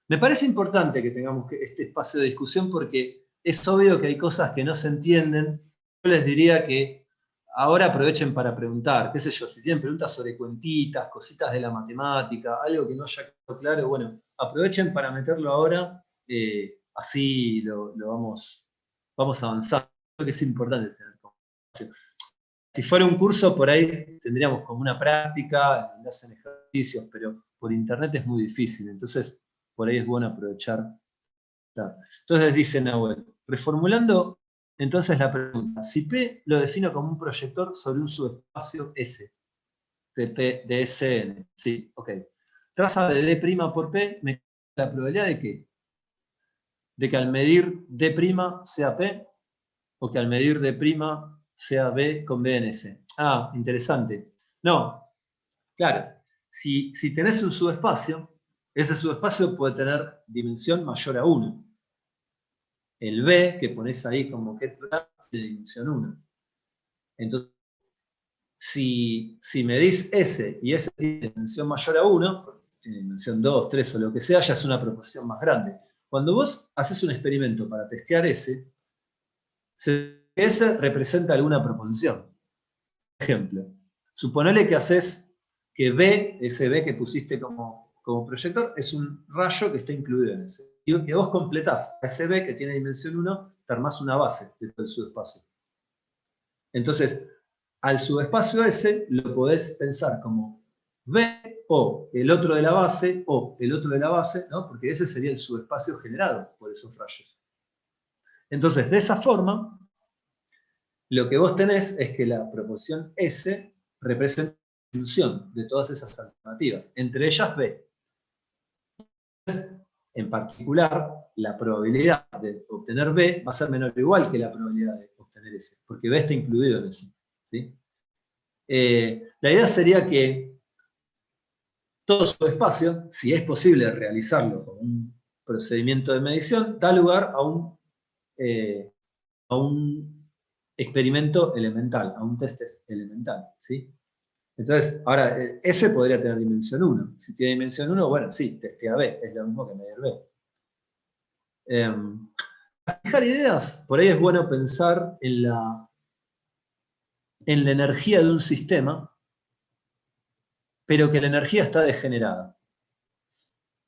Me parece importante que tengamos este espacio de discusión porque es obvio que hay cosas que no se entienden. Yo les diría que ahora aprovechen para preguntar, qué sé yo, si tienen preguntas sobre cuentitas, cositas de la matemática, algo que no haya quedado claro, bueno, aprovechen para meterlo ahora, así lo vamos avanzando. Creo que es importante tener conversación. Si fuera un curso, por ahí tendríamos como una práctica, donde hacen ejercicios, pero por internet es muy difícil, entonces por ahí es bueno aprovechar. Entonces dice Nahuel, reformulando entonces la pregunta, si P lo defino como un proyector sobre un subespacio S, de P de Sn, sí, ok. Traza de D' por P, me da la probabilidad de que al medir D' sea P, o que al medir D' sea B con B en S. Ah, interesante. No, claro, si tenés un subespacio, ese subespacio puede tener dimensión mayor a 1. El B, que pones ahí como que tiene dimensión 1. Entonces, si medís S y S tiene dimensión mayor a 1, tiene dimensión 2, 3 o lo que sea, ya es una proporción más grande. Cuando vos haces un experimento para testear S, S representa alguna proposición. Por ejemplo, suponele que haces que B, ese B que pusiste como proyector, es un rayo que está incluido en ese. Y que vos completás a ese B que tiene dimensión 1, te armás una base dentro del subespacio. Entonces, al subespacio S lo podés pensar como B o el otro de la base, o el otro de la base, ¿no? Porque ese sería el subespacio generado por esos rayos. Entonces, de esa forma, lo que vos tenés es que la proporción S representa la distribución de todas esas alternativas, entre ellas B. En particular, la probabilidad de obtener B va a ser menor o igual que la probabilidad de obtener S, porque B está incluido en S. ¿Sí? La idea sería que todo subespacio, si es posible realizarlo con un procedimiento de medición, da lugar a un experimento elemental, a un test elemental. ¿Sí? Entonces, ahora, S podría tener dimensión 1. Si tiene dimensión 1, bueno, sí, testea B, es lo mismo que medir B. Para fijar ideas, por ahí es bueno pensar en la energía de un sistema, pero que la energía está degenerada.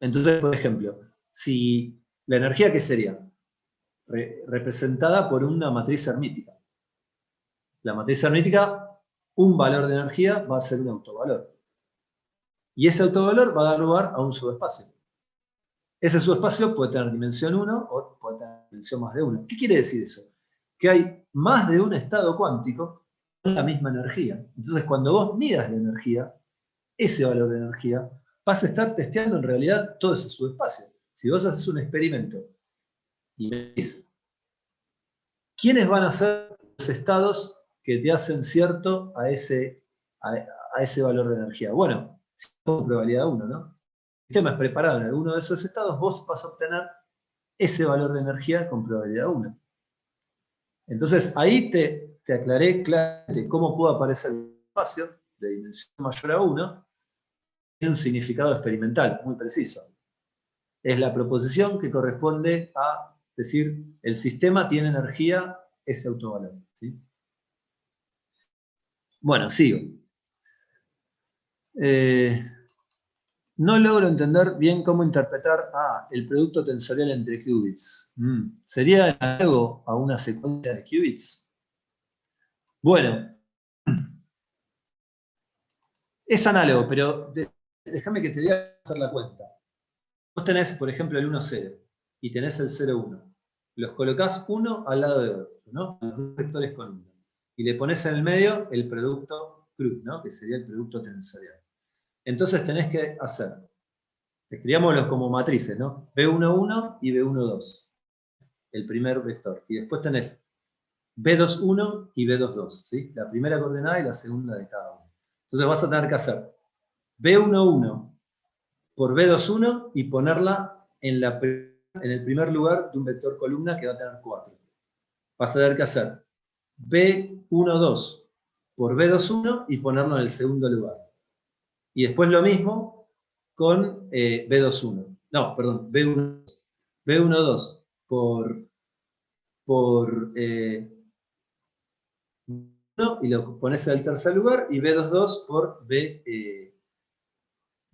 Entonces, por ejemplo, si la energía, ¿qué sería? Representada por una matriz hermítica. La matriz hermítica, un valor de energía va a ser un autovalor. Y ese autovalor va a dar lugar a un subespacio. Ese subespacio puede tener dimensión 1 o puede tener dimensión más de 1. ¿Qué quiere decir eso? Que hay más de un estado cuántico con la misma energía. Entonces, cuando vos midas la energía, ese valor de energía, vas a estar testeando en realidad todo ese subespacio. Si vos haces un experimento y medís quiénes van a ser los estados que te hacen cierto a ese valor de energía. Bueno, si con probabilidad 1, ¿no? Si el sistema es preparado en alguno de esos estados, vos vas a obtener ese valor de energía con probabilidad 1. Entonces, ahí te aclaré claramente cómo puede aparecer un espacio de dimensión mayor a 1, tiene un significado experimental muy preciso. Es la proposición que corresponde a decir, el sistema tiene energía, ese autovalor. ¿Sí? Bueno, sigo. No logro entender bien cómo interpretar el producto tensorial entre qubits. ¿Sería análogo a una secuencia de qubits? Bueno, es análogo, pero déjame que te diga hacer la cuenta. Vos tenés, por ejemplo, el 1,0 y tenés el 0,1. Los colocás uno al lado de otro, ¿no? Los dos vectores con 1. Y le pones en el medio el producto CRU, ¿no? Que sería el producto tensorial. Entonces tenés que hacer, escribámoslos como matrices, ¿no? B11 y B12, el primer vector. Y después tenés B21 y B22, ¿sí? La primera coordenada y la segunda de cada uno. Entonces vas a tener que hacer B11 por B21 y ponerla en el primer lugar de un vector columna que va a tener 4. Vas a tener que hacer B12 por B21 y ponerlo en el segundo lugar. Y después lo mismo con B21. No, perdón, B12. B12 por 1 y lo pones en el tercer lugar, y B22 por B12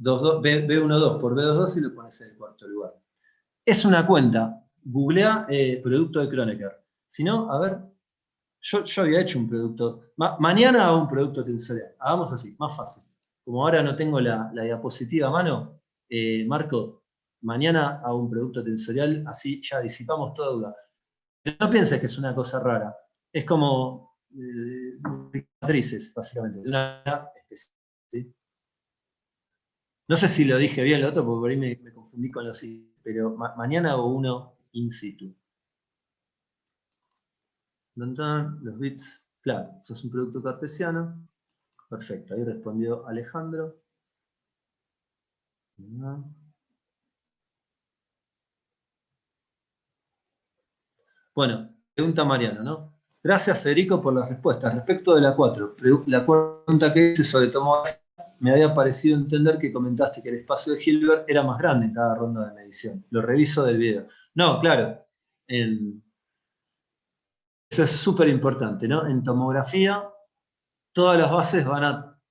por B22 y lo pones en el cuarto lugar. Es una cuenta. Googlea producto de Kronecker. Si no, a ver, Yo había hecho un producto. Mañana hago un producto tensorial. Hagamos así, más fácil. Como ahora no tengo la diapositiva a mano, Marco, mañana hago un producto tensorial, así ya disipamos toda duda. Pero no pienses que es una cosa rara. Es como matrices, básicamente, de una manera especial. ¿Sí? No sé si lo dije bien lo otro, porque por ahí me confundí con los i, pero mañana hago uno in situ. Los bits, claro, eso es un producto cartesiano. Perfecto, ahí respondió Alejandro. Bueno, pregunta Mariano, ¿no? Gracias, Federico, por las respuestas. Respecto de la 4, la pregunta que hice sobre tomografía, me había parecido entender que comentaste que el espacio de Hilbert era más grande en cada ronda de medición. Lo reviso del video. No, claro. Eso es súper importante, ¿no? En tomografía, todas las bases van a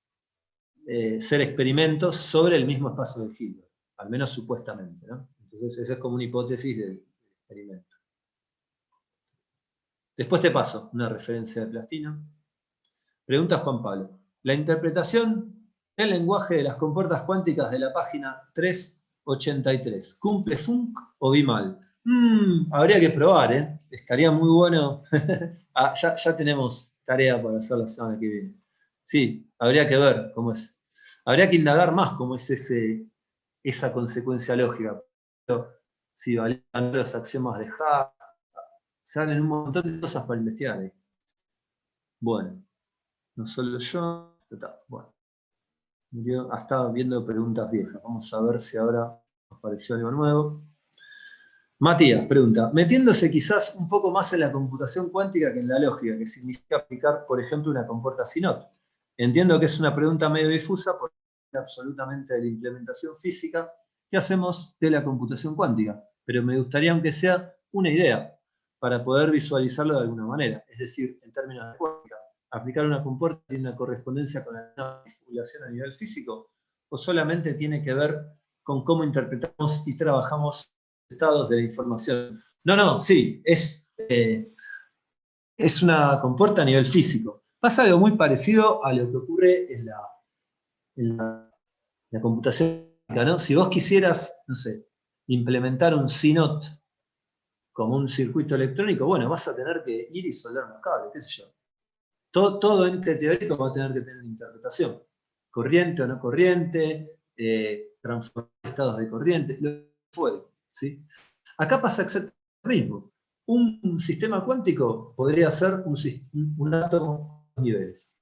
ser experimentos sobre el mismo espacio de Hilbert, al menos supuestamente, ¿no? Entonces, esa es como una hipótesis del experimento. Después te paso una referencia de Plastino. Pregunta Juan Pablo. La interpretación del lenguaje de las compuertas cuánticas de la página 383, ¿cumple Funk o Bimal? Habría que probar, ¿eh? Estaría muy bueno. Ya tenemos tarea para hacer la semana que viene. Sí, habría que ver cómo es. Habría que indagar más cómo es esa consecuencia lógica. Pero, si validan los axiomas de Hall, salen un montón de cosas para investigar ahí. Bueno, no solo yo. Bueno, estaba viendo preguntas viejas. Vamos a ver si ahora apareció algo nuevo. Matías pregunta, metiéndose quizás un poco más en la computación cuántica que en la lógica, que significa aplicar, por ejemplo, una compuerta CINOT. Entiendo que es una pregunta medio difusa porque absolutamente de la implementación física que hacemos de la computación cuántica, pero me gustaría aunque sea una idea para poder visualizarlo de alguna manera, es decir, en términos de cuántica, aplicar una compuerta tiene una correspondencia con la manipulación a nivel físico o solamente tiene que ver con cómo interpretamos y trabajamos estados de la información. No, sí, es una compuerta a nivel físico. Pasa algo muy parecido a lo que ocurre en la computación, ¿no? Si vos quisieras, no sé, implementar un CNOT como un circuito electrónico, bueno, vas a tener que ir y soldar unos cables, qué sé yo. Todo ente teórico va a tener que tener interpretación. Corriente o no corriente, transformar estados de corriente, lo que fuere, ¿sí? Acá pasa exactamente lo mismo. Un sistema cuántico podría ser un átomo con 2 niveles.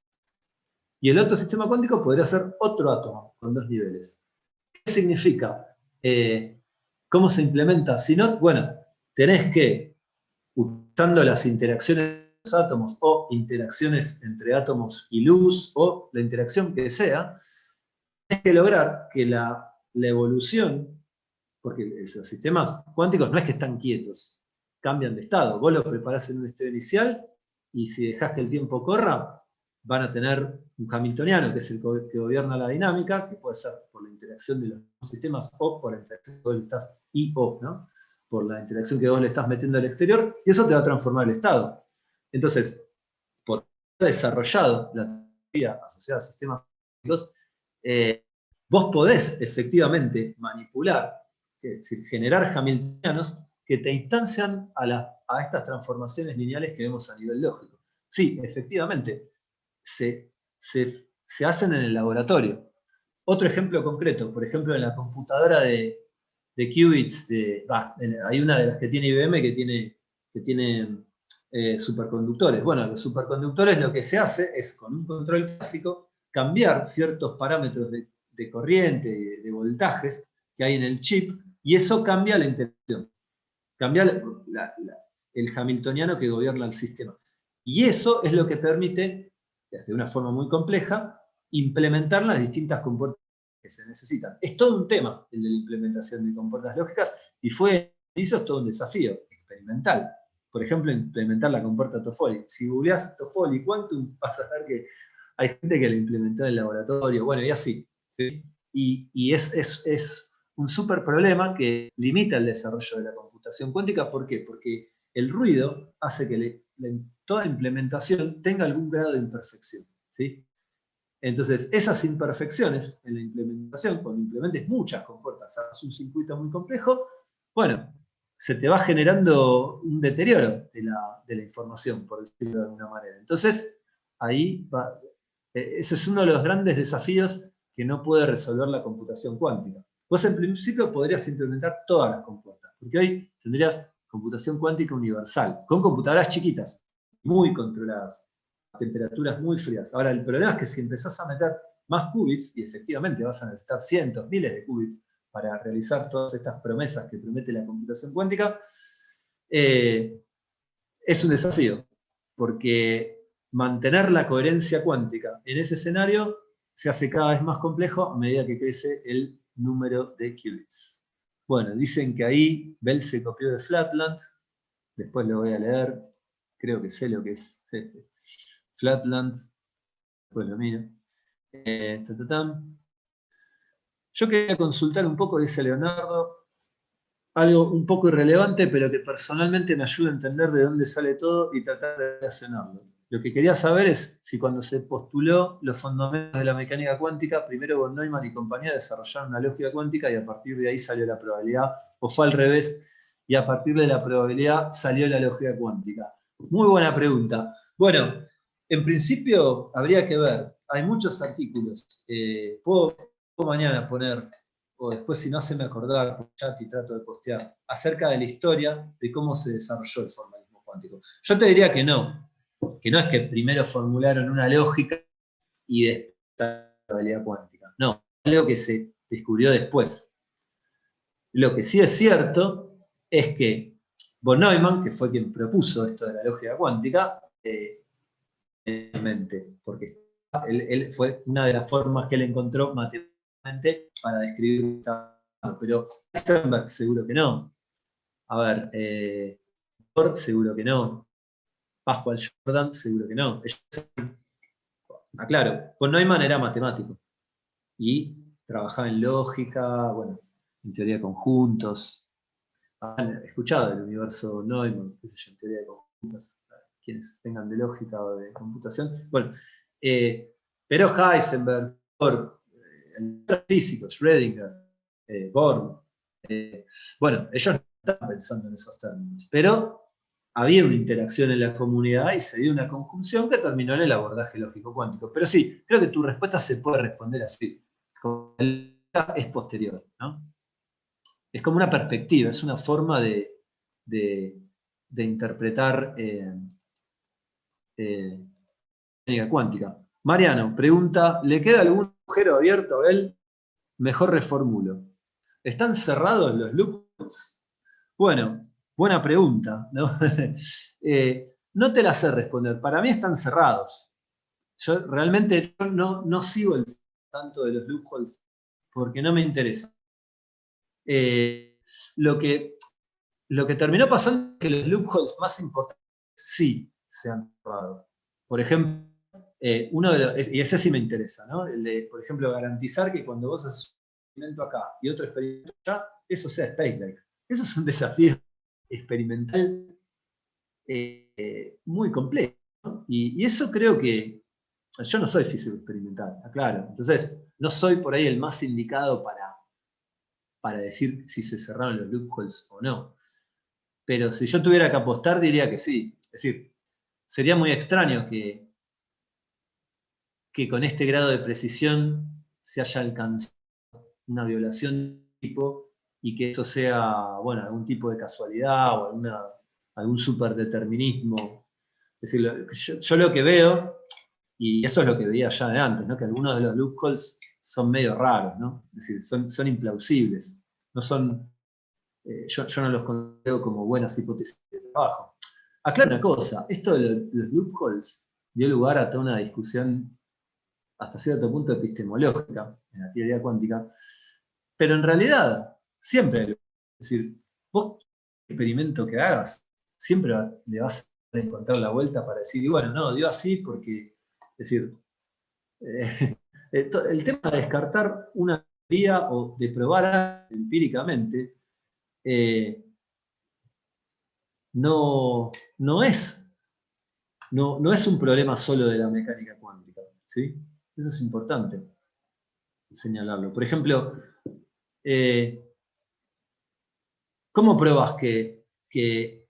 Y el otro sistema cuántico podría ser otro átomo con 2 niveles. ¿Qué significa? ¿Cómo se implementa? Si no, bueno, tenés que, usando las interacciones de los átomos o interacciones entre átomos y luz o la interacción que sea, tenés que lograr que la evolución, porque esos sistemas cuánticos no es que están quietos, cambian de estado. Vos los preparás en un estado inicial y si dejás que el tiempo corra, van a tener un hamiltoniano, que es el que gobierna la dinámica, que puede ser por la interacción de los sistemas o por la interacción que vos le estás, ¿no? Por la interacción que vos le estás metiendo al exterior, y eso te va a transformar el estado. Entonces, por haber desarrollado la teoría asociada a sistemas cuánticos, vos podés efectivamente manipular, es decir, generar hamiltonianos que te instancian a estas transformaciones lineales que vemos a nivel lógico. Sí, efectivamente, se hacen en el laboratorio. Otro ejemplo concreto, por ejemplo, en la computadora de qubits, hay una de las que tiene IBM que tiene superconductores. Bueno, los superconductores lo que se hace es, con un control clásico, cambiar ciertos parámetros de corriente, de voltajes que hay en el chip, y eso cambia la interacción. Cambia el hamiltoniano que gobierna el sistema. Y eso es lo que permite, de una forma muy compleja, implementar las distintas compuertas que se necesitan. Es todo un tema el de la implementación de compuertas lógicas y fue todo un desafío experimental. Por ejemplo, implementar la compuerta Toffoli. Si googleás Toffoli Quantum, vas a ver que hay gente que la implementó en el laboratorio, bueno, y así. ¿sí? Y es un súper problema que limita el desarrollo de la computación cuántica. ¿Por qué? Porque el ruido hace que toda implementación tenga algún grado de imperfección, ¿sí? Entonces, esas imperfecciones en la implementación, cuando implementes muchas compuertas, hagas un circuito muy complejo, bueno, se te va generando un deterioro de la información, por decirlo de alguna manera. Entonces, ahí va, ese es uno de los grandes desafíos que no puede resolver la computación cuántica. Vos en principio podrías implementar todas las compuertas, porque hoy tendrías computación cuántica universal, con computadoras chiquitas, muy controladas, a temperaturas muy frías. Ahora, el problema es que si empezás a meter más qubits, y efectivamente vas a necesitar cientos, miles de qubits para realizar todas estas promesas que promete la computación cuántica, es un desafío, porque mantener la coherencia cuántica en ese escenario se hace cada vez más complejo a medida que crece el número de qubits. Bueno, dicen que ahí Bell se copió de Flatland, después lo voy a leer, creo que sé lo que es Flatland, después lo miro. Yo quería consultar un poco, dice Leonardo, algo un poco irrelevante, pero que personalmente me ayuda a entender de dónde sale todo y tratar de relacionarlo. Lo que quería saber es si cuando se postuló los fundamentos de la mecánica cuántica, primero von Neumann y compañía desarrollaron una lógica cuántica y a partir de ahí salió la probabilidad, o fue al revés, y a partir de la probabilidad salió la lógica cuántica. Muy buena pregunta. Bueno, en principio habría que ver, hay muchos artículos. Puedo mañana poner, o después si no haceme acordar por chat y trato de postear, acerca de la historia de cómo se desarrolló el formalismo cuántico. Yo te diría que no es que primero formularon una lógica y después la probabilidad cuántica. No, es algo que se descubrió después. Lo que sí es cierto es que von Neumann, que fue quien propuso esto de la lógica cuántica, porque él fue una de las formas que él encontró matemáticamente para describir, pero Heisenberg seguro que no. A ver, Bohr seguro que no. Pascual Jordan seguro que no. Aclaro, von Neumann era matemático y trabajaba en lógica, bueno, en teoría de conjuntos. Han escuchado del universo Neumann, qué sé yo, en teoría de conjuntos, quienes tengan de lógica o de computación. Bueno, pero Heisenberg, Bohr, el físico, Schrödinger, Born, bueno, ellos no estaban pensando en esos términos, pero había una interacción en la comunidad y se dio una conjunción que terminó en el abordaje lógico cuántico. Pero sí, creo que tu respuesta se puede responder así. Es posterior, ¿no? Es como una perspectiva, es una forma de interpretar mecánica cuántica. Mariano pregunta, ¿le queda algún agujero abierto a Bell? Mejor reformulo. ¿Están cerrados los loopholes? Bueno, buena pregunta, ¿no? No te la sé responder. Para mí están cerrados. Yo realmente no sigo el tanto de los loopholes porque no me interesa. Lo que terminó pasando es que los loopholes más importantes sí se han cerrado. Por ejemplo, uno de los, y ese sí me interesa, ¿no? El de, por ejemplo, garantizar que cuando vos haces un experimento acá y otro experimento allá, eso sea spacelike. Eso es un desafío experimental muy complejo, ¿no? Y eso creo que, yo no soy físico experimental, aclaro. Entonces, no soy por ahí el más indicado para decir si se cerraron los loopholes o no. Pero si yo tuviera que apostar, diría que sí. Es decir, sería muy extraño que con este grado de precisión se haya alcanzado una violación de tipo y que eso sea, bueno, algún tipo de casualidad o algún superdeterminismo. Es decir, yo lo que veo, y eso es lo que veía ya de antes, ¿no? Que algunos de los loopholes son medio raros, ¿no? Es decir, son implausibles. No son, yo no los considero como buenas hipótesis de trabajo. Aclaro una cosa, esto de los loopholes dio lugar a toda una discusión hasta cierto punto epistemológica en la teoría cuántica, pero en realidad siempre hay. Es decir, vos el experimento que hagas, siempre le vas a encontrar la vuelta para decir, y bueno, no, dio así porque, es decir, el tema de descartar una teoría o de probar empíricamente no es no es un problema solo de la mecánica cuántica, ¿sí? Eso es importante señalarlo. Por ejemplo, ¿cómo pruebas que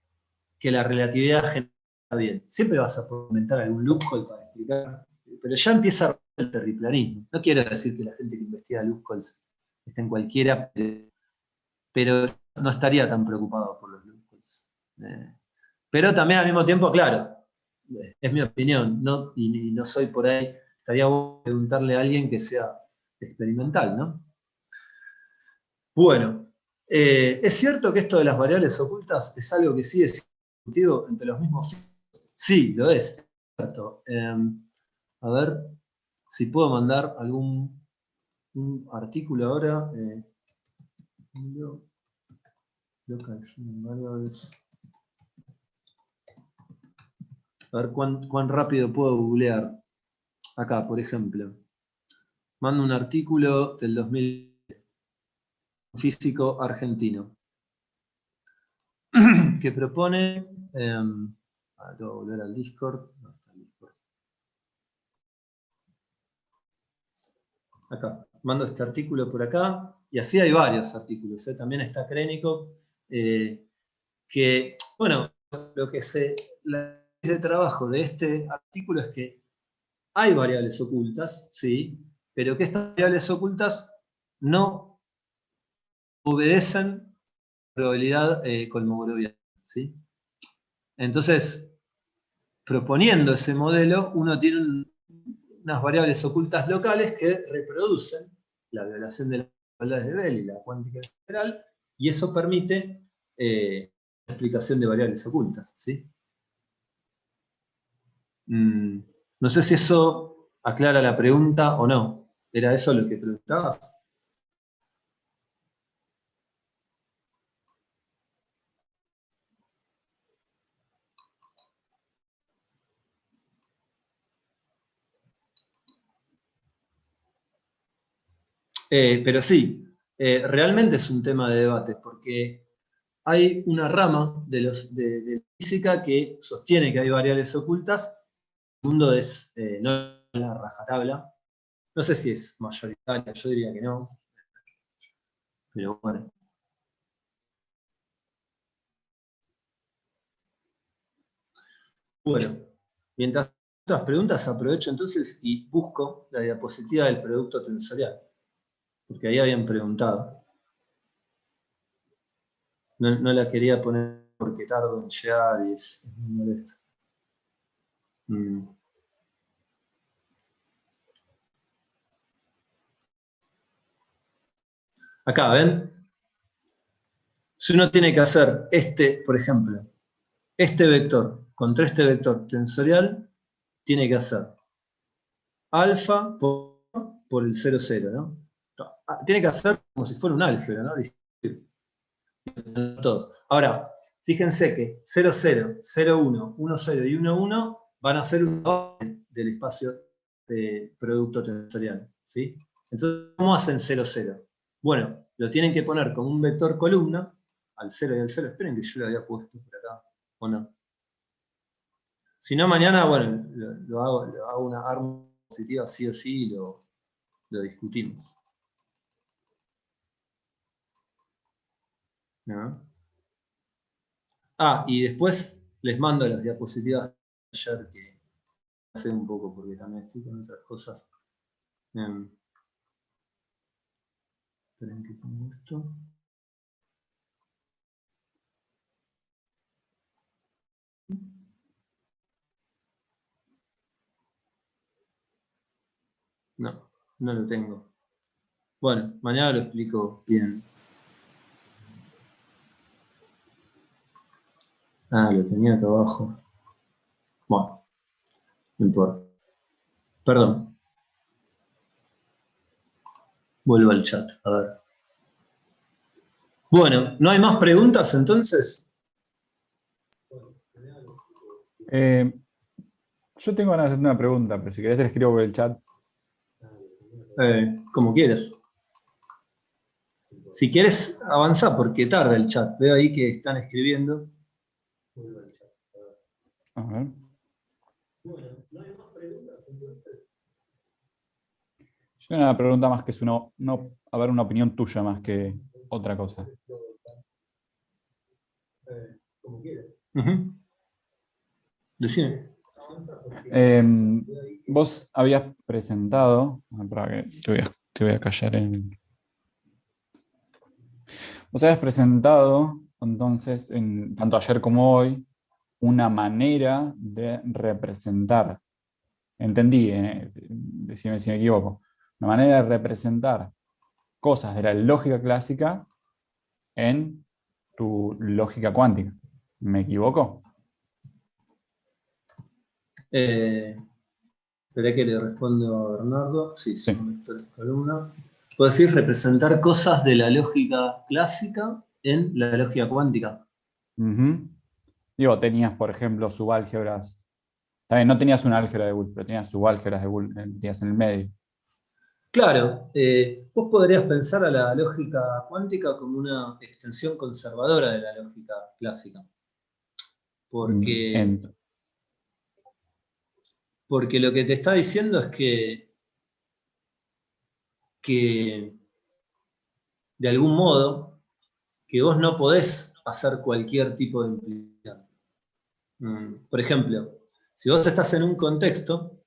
la relatividad general está bien? Siempre vas a inventar algún loophole para explicar, pero ya empieza el terraplanismo. No quiero decir que la gente que investiga loopholes esté en cualquiera, pero no estaría tan preocupado por los loopholes. Pero también al mismo tiempo, claro, es mi opinión, ¿no? Y no soy por ahí, estaría bueno preguntarle a alguien que sea experimental, ¿no? Bueno, ¿es cierto que esto de las variables ocultas es algo que sigue siendo discutido entre los mismos físicos? Sí, lo es cierto. A ver si puedo mandar un artículo ahora. Local hidden variables. A ver cuán rápido puedo googlear. Acá, por ejemplo. Mando un artículo del 2000, un físico argentino, que propone... tengo que volver al Discord. No está el Discord. Acá, mando este artículo por acá, y así hay varios artículos. También está Krennikov, que, bueno, lo que la de trabajo de este artículo es que hay variables ocultas, sí, pero que estas variables ocultas no obedecen probabilidad colmogoroviana, ¿sí? Entonces, proponiendo ese modelo, uno tiene unas variables ocultas locales que reproducen la violación de las probabilidades de Bell y la cuántica en general, y eso permite la explicación de variables ocultas, ¿sí? No sé si eso aclara la pregunta o no. ¿Era eso lo que preguntabas? Pero sí, realmente es un tema de debate, porque hay una rama de la física que sostiene que hay variables ocultas. El mundo es no la rajatabla. No sé si es mayoritaria, yo diría que no. Pero bueno. Bueno, mientras otras preguntas, aprovecho entonces y busco la diapositiva del producto tensorial. Porque ahí habían preguntado. No la quería poner porque tardo en llegar y es muy molesto. Acá, ¿ven? Si uno tiene que hacer por ejemplo, este vector contra este vector tensorial, tiene que hacer alfa por el 0, 0, ¿no? Tiene que hacer como si fuera un álgebra, ¿no? Todos. Ahora, fíjense que 0, 0, 0, 1, 1, 0 y 1, 1 van a ser una base del espacio de producto tensorial, ¿sí? Entonces, ¿cómo hacen 0, 0? Bueno, lo tienen que poner como un vector columna, al 0 y al 0. Esperen que yo lo había puesto por acá, ¿o no? Si no, mañana, bueno, lo hago una arma positiva sí o sí y lo discutimos. ¿No? Y después les mando las diapositivas de ayer que hace un poco porque también estoy con otras cosas. Esperen que pongo esto. No lo tengo. Bueno, mañana lo explico bien. Lo tenía acá abajo. Bueno, no importa. Perdón. Vuelvo al chat, a ver. Bueno, ¿no hay más preguntas entonces? Yo tengo ganas de hacer una pregunta, pero si querés te la escribo por el chat. Como quieras. Si quieres, avanza porque tarda el chat. Veo ahí que están escribiendo. A ver. Bueno, no hay más preguntas entonces. Yo tengo una pregunta más que es a ver, una opinión tuya más que otra cosa. Como quieras. Decime. Vos habías presentado, para que te voy a callar Vos habías presentado, entonces, tanto ayer como hoy, una manera de representar. Entendí, decime si me equivoco. Una manera de representar cosas de la lógica clásica en tu lógica cuántica. ¿Me equivoco? Esperé que le respondo a Bernardo. Sí, Sí. son vectores de columna. Puedo decir representar cosas de la lógica clásica en la lógica cuántica. Ujú. Digo, tenías, por ejemplo, subálgebras. También no tenías una álgebra de Boole, pero tenías subálgebras de Boole, tenías en el medio. Claro, vos podrías pensar a la lógica cuántica como una extensión conservadora de la lógica clásica. Porque, En- porque lo que te está diciendo es que de algún modo, que vos no podés hacer cualquier tipo de implicación. Por ejemplo, si vos estás en un contexto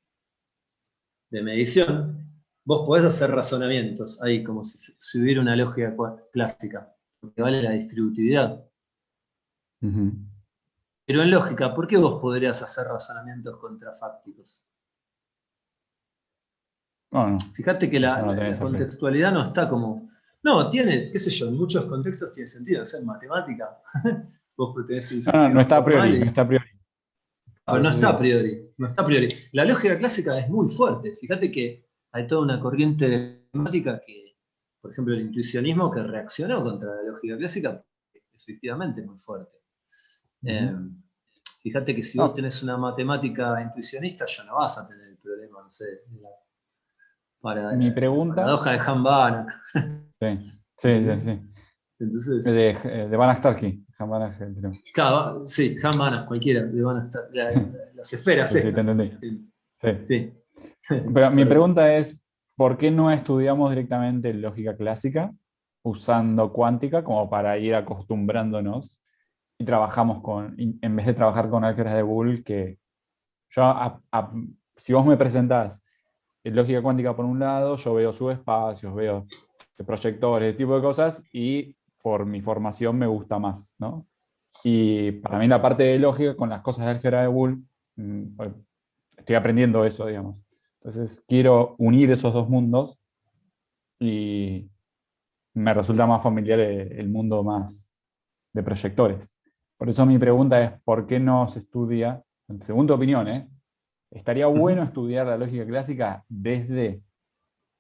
de medición, vos podés hacer razonamientos ahí, como si hubiera una lógica clásica, porque vale la distributividad. Ujú. Pero en lógica, ¿por qué vos podrías hacer razonamientos contrafácticos? Bueno, Fíjate que eso no lo la tenés aplicado. contextualidad no está como... No, tiene, qué sé yo, en muchos contextos tiene sentido. O sea, en matemática, vos tenés un No sistema está a priori, formal no y... está a priori. Pero no Eso está a sí. priori, no está a priori. La lógica clásica es muy fuerte. Fíjate que hay toda una corriente matemática que, por ejemplo, el intuicionismo que reaccionó contra la lógica clásica, efectivamente es muy fuerte. Ujú. Fíjate que si vos No, tenés una matemática intuicionista, ya no vas a tener el problema, no sé, de la mi la pregunta. paradoja de Han-Banach. Sí, sí, sí, ¿Entendés? sí. Entonces, De Banach Tarski. Banach, creo. claro, sí, Han-Banach, cualquiera, van a estar, las esferas Sí, sí, te estas. entendí. Sí, Sí. sí. Pero mi Perdón. pregunta es, ¿por qué no estudiamos directamente lógica clásica usando cuántica como para ir acostumbrándonos y trabajamos en vez de trabajar con álgebras de Boole, que yo, si vos me presentás lógica cuántica por un lado, yo veo subespacios, veo proyectores, ese tipo de cosas, y por mi formación me gusta más, ¿no? Y para mí la parte de lógica con las cosas de álgebra de Boole, bueno, estoy aprendiendo eso, digamos. Entonces quiero unir esos dos mundos y me resulta más familiar el mundo más de proyectores. Por eso mi pregunta es, ¿por qué no se estudia, según tu opinión, estaría bueno Ujú. estudiar la lógica clásica desde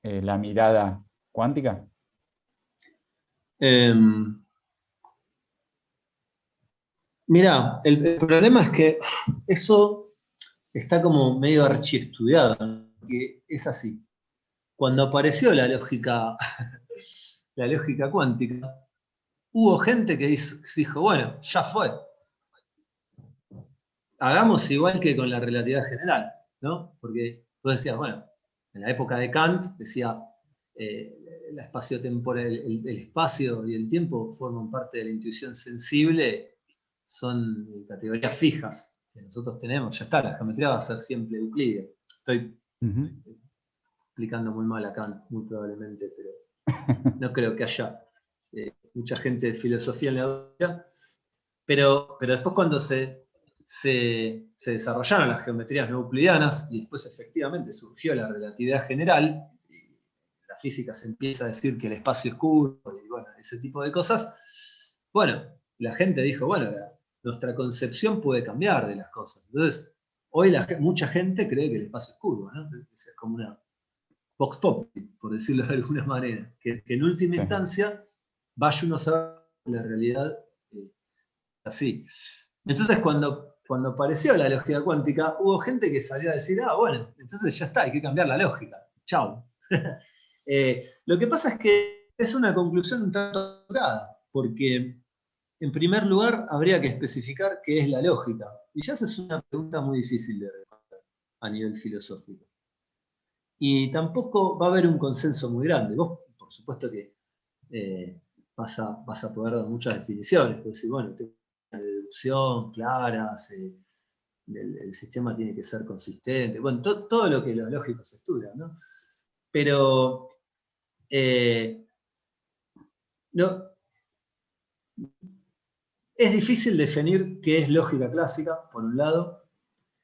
la mirada cuántica? Em, Mirá, el problema es que eso está como medio archiestudiado, ¿no? Que es así. Cuando apareció la lógica cuántica, hubo gente que dijo, bueno, ya fue, hagamos igual que con la relatividad general, ¿no? Porque vos decías, bueno, en la época de Kant decía, la espacio-temporal, el espacio y el tiempo forman parte de la intuición sensible, son categorías fijas que nosotros tenemos, ya está, la geometría va a ser siempre euclídea. Estoy Ujú. explicando muy mal a Kant, muy probablemente, pero no creo que haya mucha gente de filosofía en la audiencia. Pero después cuando se desarrollaron las geometrías no euclidianas y después efectivamente surgió la relatividad general, y la física se empieza a decir que el espacio es curvo y bueno, ese tipo de cosas, bueno, la gente dijo, bueno, nuestra concepción puede cambiar de las cosas. Entonces, hoy mucha gente cree que el espacio es curvo, ¿no? Es como una vox populi, por decirlo de alguna manera, que en última Sí. instancia vaya uno a saber la realidad así. Entonces, cuando apareció la lógica cuántica, hubo gente que salió a decir, ah, bueno, entonces ya está, hay que cambiar la lógica. Chau. Lo que pasa es que es una conclusión un tanto errada, porque en primer lugar habría que especificar qué es la lógica. Y ya esa es una pregunta muy difícil de responder. a nivel filosófico. Y tampoco va a haber un consenso muy grande. Vos, por supuesto que vas a poder dar muchas definiciones. Puedes decir, bueno, tengo una deducción claras, el sistema tiene que ser consistente. Bueno, todo lo que los lógicos estudian, ¿no? Pero no, es difícil definir qué es lógica clásica, por un lado,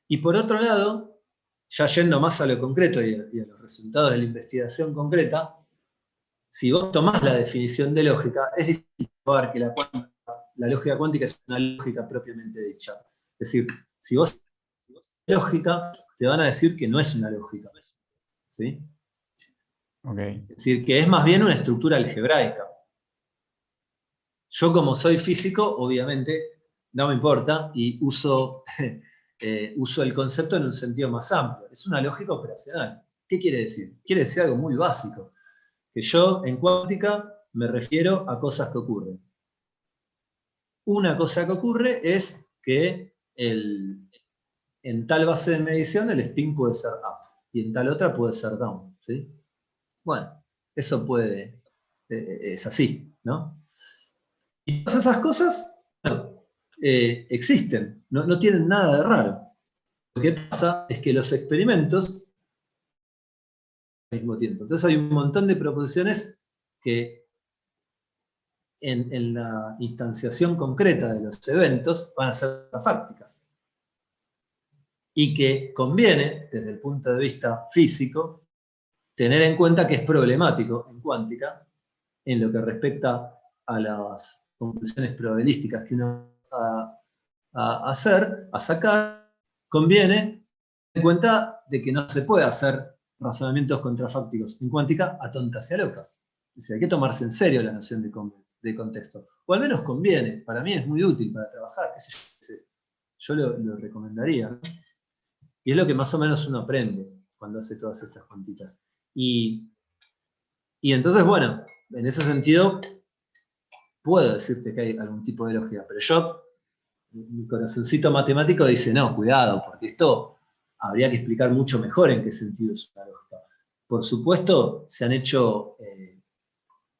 y por otro lado, ya yendo más a lo concreto y a los resultados de la investigación concreta, si vos tomás la definición de lógica, es difícil probar que la lógica cuántica es una lógica propiamente dicha. Es decir, si vos lógica, te van a decir que no es una lógica. ¿Sí? Okay. Es decir, que es más bien una estructura algebraica. Yo, como soy físico, obviamente no me importa y uso el concepto en un sentido más amplio. Es una lógica operacional. ¿Qué quiere decir? Quiere decir algo muy básico. Que yo en cuántica me refiero a cosas que ocurren. Una cosa que ocurre es que en tal base de medición el spin puede ser up y en tal otra puede ser down. ¿Sí? Bueno, eso es así, ¿no? Y todas esas cosas, bueno, existen, no tienen nada de raro. Lo que pasa es que los experimentos al mismo tiempo. Entonces hay un montón de proposiciones que en la instanciación concreta de los eventos van a ser fácticas. Y que conviene, desde el punto de vista físico, tener en cuenta que es problemático en cuántica, en lo que respecta a las conclusiones probabilísticas que uno va a sacar, conviene tener en cuenta de que no se puede hacer razonamientos contrafácticos en cuántica a tontas y a locas. Es decir, hay que tomarse en serio la noción de contexto. O al menos conviene, para mí es muy útil para trabajar, qué sé yo lo recomendaría, ¿no? Y es lo que más o menos uno aprende cuando hace todas estas cuantitas. Y entonces, bueno, en ese sentido, puedo decirte que hay algún tipo de lógica, pero mi corazoncito matemático dice, no, cuidado, porque esto habría que explicar mucho mejor en qué sentido es una lógica. Por supuesto, se han hecho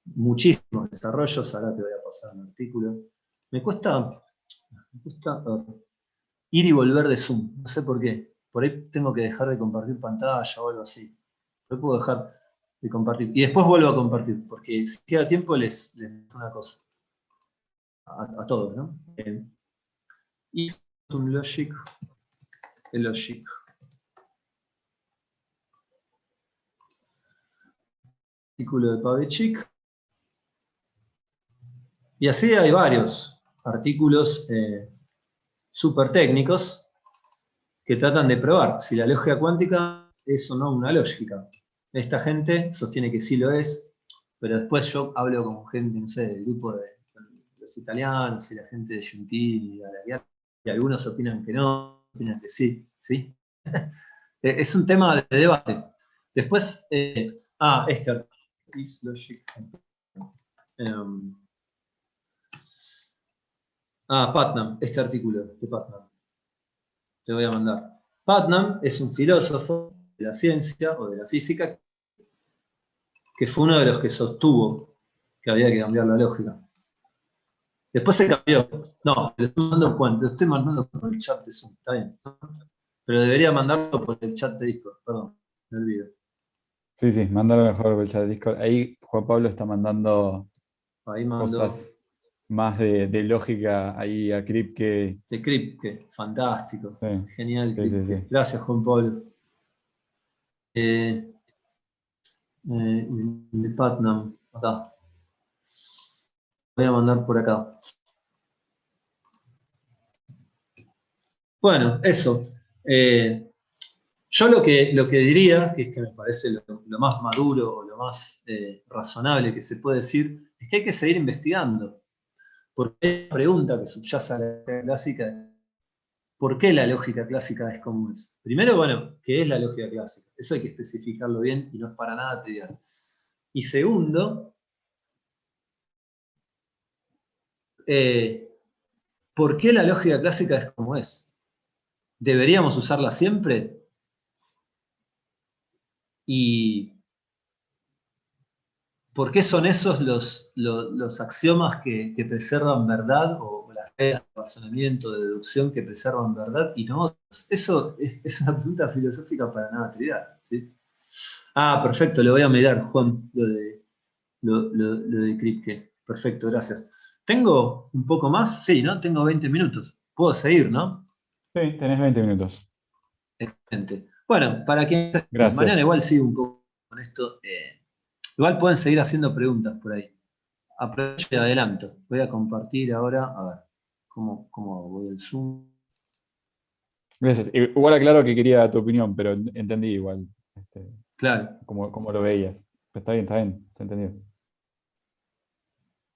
muchísimos desarrollos, ahora te voy a pasar un artículo. Me cuesta ir y volver de Zoom, no sé por qué. Por ahí tengo que dejar de compartir pantalla o algo así. Pero puedo dejar de compartir. Y después vuelvo a compartir, porque si queda tiempo les digo una cosa. A todos, ¿no? Y un logic, el logic. Artículo de Pavechik. Y así hay varios artículos súper técnicos que tratan de probar si la lógica cuántica es o no una lógica. Esta gente sostiene que sí lo es, pero después yo hablo con gente, no sé, del grupo de los italianos y la gente de Giuntini y algunos opinan que no, opinan que sí, ¿sí? Es un tema de debate. Después, este artículo, is logic. Putnam, este artículo de Putnam. Te voy a mandar. Putnam es un filósofo de la ciencia o de la física que fue uno de los que sostuvo que había que cambiar la lógica. Después se cambió. No, lo estoy mandando por el chat de Zoom, está bien. Pero debería mandarlo por el chat de Discord, perdón, me olvido. Sí, mándalo mejor por el chat de Discord. Ahí Juan Pablo está mandando cosas más de lógica ahí a Kripke. De Kripke, fantástico. Sí. Genial, Kripke. Sí. Gracias, Juan Pablo. De Putnam, acá. Voy a mandar por acá. Bueno, eso. Yo lo que diría, que es que me parece lo más maduro o lo más razonable que se puede decir, es que hay que seguir investigando. Porque hay una pregunta que subyace a la lógica clásica: ¿por qué la lógica clásica es como es? Primero, bueno, ¿qué es la lógica clásica? Eso hay que especificarlo bien y no es para nada trivial. Y segundo, ¿por qué la lógica clásica es como es? ¿Deberíamos usarla siempre? ¿Y por qué son esos los axiomas que preservan verdad, o las reglas de razonamiento, de deducción que preservan verdad y no otros? Eso es una pregunta filosófica para nada trivial, ¿sí? Ah, perfecto, lo voy a mirar, Juan, lo de Kripke. Perfecto, gracias. ¿Tengo un poco más? Sí, ¿no? Tengo 20 minutos. Puedo seguir, ¿no? Sí, tenés 20 minutos. Excelente. Bueno, para quienes mañana Gracias. igual sigo un poco con esto. Igual pueden seguir haciendo preguntas por ahí. Aprovecho y adelanto. Voy a compartir ahora, a ver, ¿cómo voy al Zoom? Gracias. Igual aclaro que quería tu opinión, pero entendí igual Claro. cómo lo veías. Pero está bien, se entendió.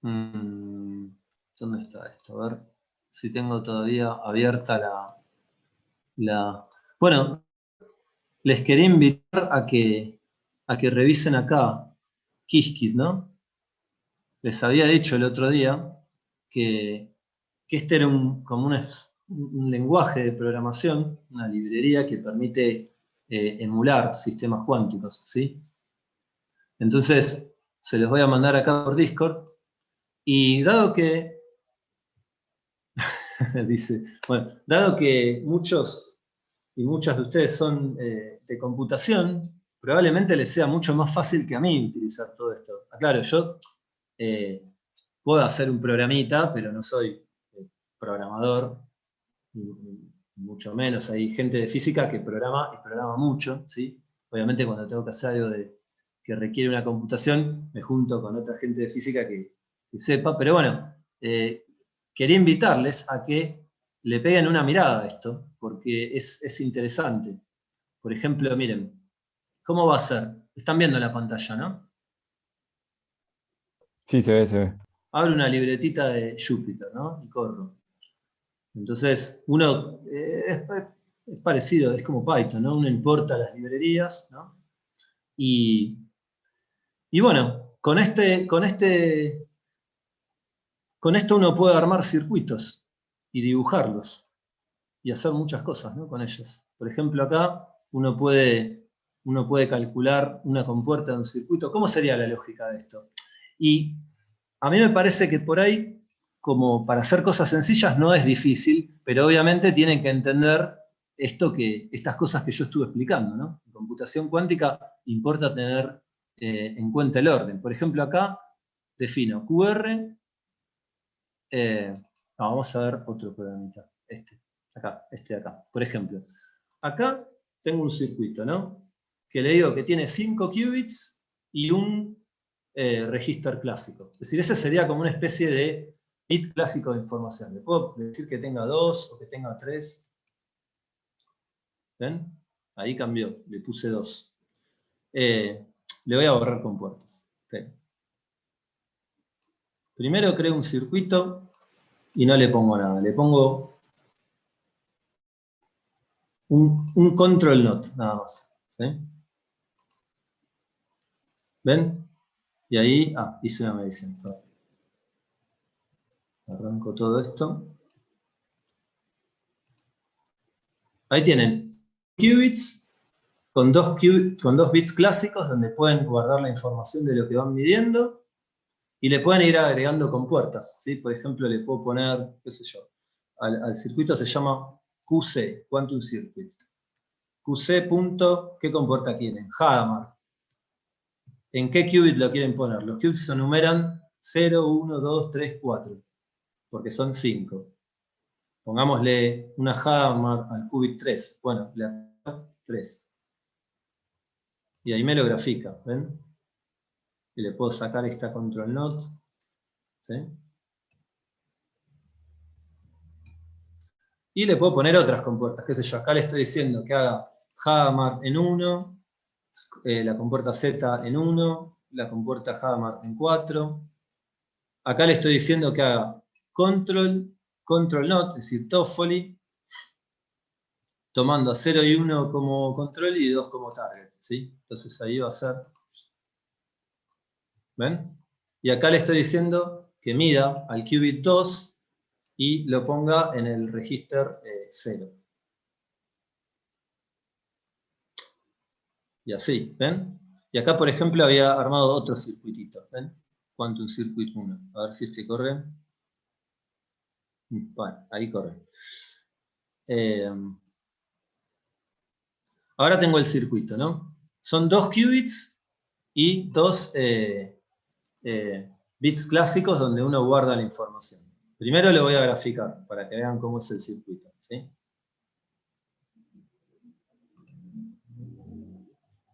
¿Dónde está esto? A ver si tengo todavía abierta Bueno, les quería invitar a que revisen acá Qiskit, ¿no? Les había dicho el otro día que este era como un lenguaje de programación, una librería que permite emular sistemas cuánticos, ¿sí? Entonces, se los voy a mandar acá por Discord. Y dado que, dice, bueno, dado que muchos y muchas de ustedes son de computación, probablemente les sea mucho más fácil que a mí utilizar todo esto. Claro, yo puedo hacer un programita, pero no soy programador, mucho menos. Hay gente de física que programa y programa mucho, ¿sí? Obviamente cuando tengo que hacer algo que requiere una computación, me junto con otra gente de física que sepa, pero bueno, quería invitarles a que le peguen una mirada a esto, porque es interesante. Por ejemplo, miren, ¿cómo va a ser? Están viendo la pantalla, ¿no? Sí, se ve, se ve. Abro una libretita de Jupyter, ¿no? Y corro. Entonces, uno es parecido, es como Python, ¿no? Uno importa las librerías, ¿no? Y bueno, con esto uno puede armar circuitos y dibujarlos y hacer muchas cosas, ¿no? Con ellos. Por ejemplo, acá uno puede calcular una compuerta de un circuito. ¿Cómo sería la lógica de esto? Y a mí me parece que por ahí, como para hacer cosas sencillas, no es difícil, pero obviamente tienen que entender estas cosas que yo estuve explicando, ¿no? En computación cuántica importa tener en cuenta el orden. Por ejemplo, acá defino QR. Vamos a ver otro programita. Este de acá. Por ejemplo, acá tengo un circuito, ¿no? Que le digo que tiene 5 qubits y un registro clásico. Es decir, ese sería como una especie de bit clásico de información. Le puedo decir que tenga 2 o que tenga 3. ¿Ven? Ahí cambió, le puse 2. Le voy a borrar compuertas. Okay. Primero creo un circuito y no le pongo nada. Le pongo un control not, nada más. ¿Sí? ¿Ven? Y ahí, hice una medición. Arranco todo esto. Ahí tienen qubits con dos bits clásicos donde pueden guardar la información de lo que van midiendo y le pueden ir agregando compuertas, ¿sí? Por ejemplo, le puedo poner, qué sé yo, al circuito se llama QC, Quantum Circuit. QC. ¿Qué compuerta quieren? Hadamard. ¿En qué qubit lo quieren poner? Los qubits se enumeran 0, 1, 2, 3, 4, porque son 5. Pongámosle una Hadamard al qubit 3. Bueno, le agrego 3. Y ahí me lo grafica, ¿ven? Y le puedo sacar esta control not, ¿sí? Y le puedo poner otras compuertas, qué sé yo, acá le estoy diciendo que haga Hadamard en 1, la compuerta Z en 1, la compuerta Hadamard en 4. Acá le estoy diciendo que haga control not, es decir, Toffoli, tomando a 0 y 1 como control y 2 como target, ¿sí? Entonces ahí va a ser, ¿ven? Y acá le estoy diciendo que mida al qubit 2 y lo ponga en el registro 0. Y así, ¿ven? Y acá, por ejemplo, había armado otro circuitito, ¿ven? Quantum Circuit 1. A ver si este corre. Bueno, ahí corre. Ahora tengo el circuito, ¿no? Son 2 qubits y 2 bits clásicos donde uno guarda la información. Primero lo voy a graficar para que vean cómo es el circuito, ¿sí?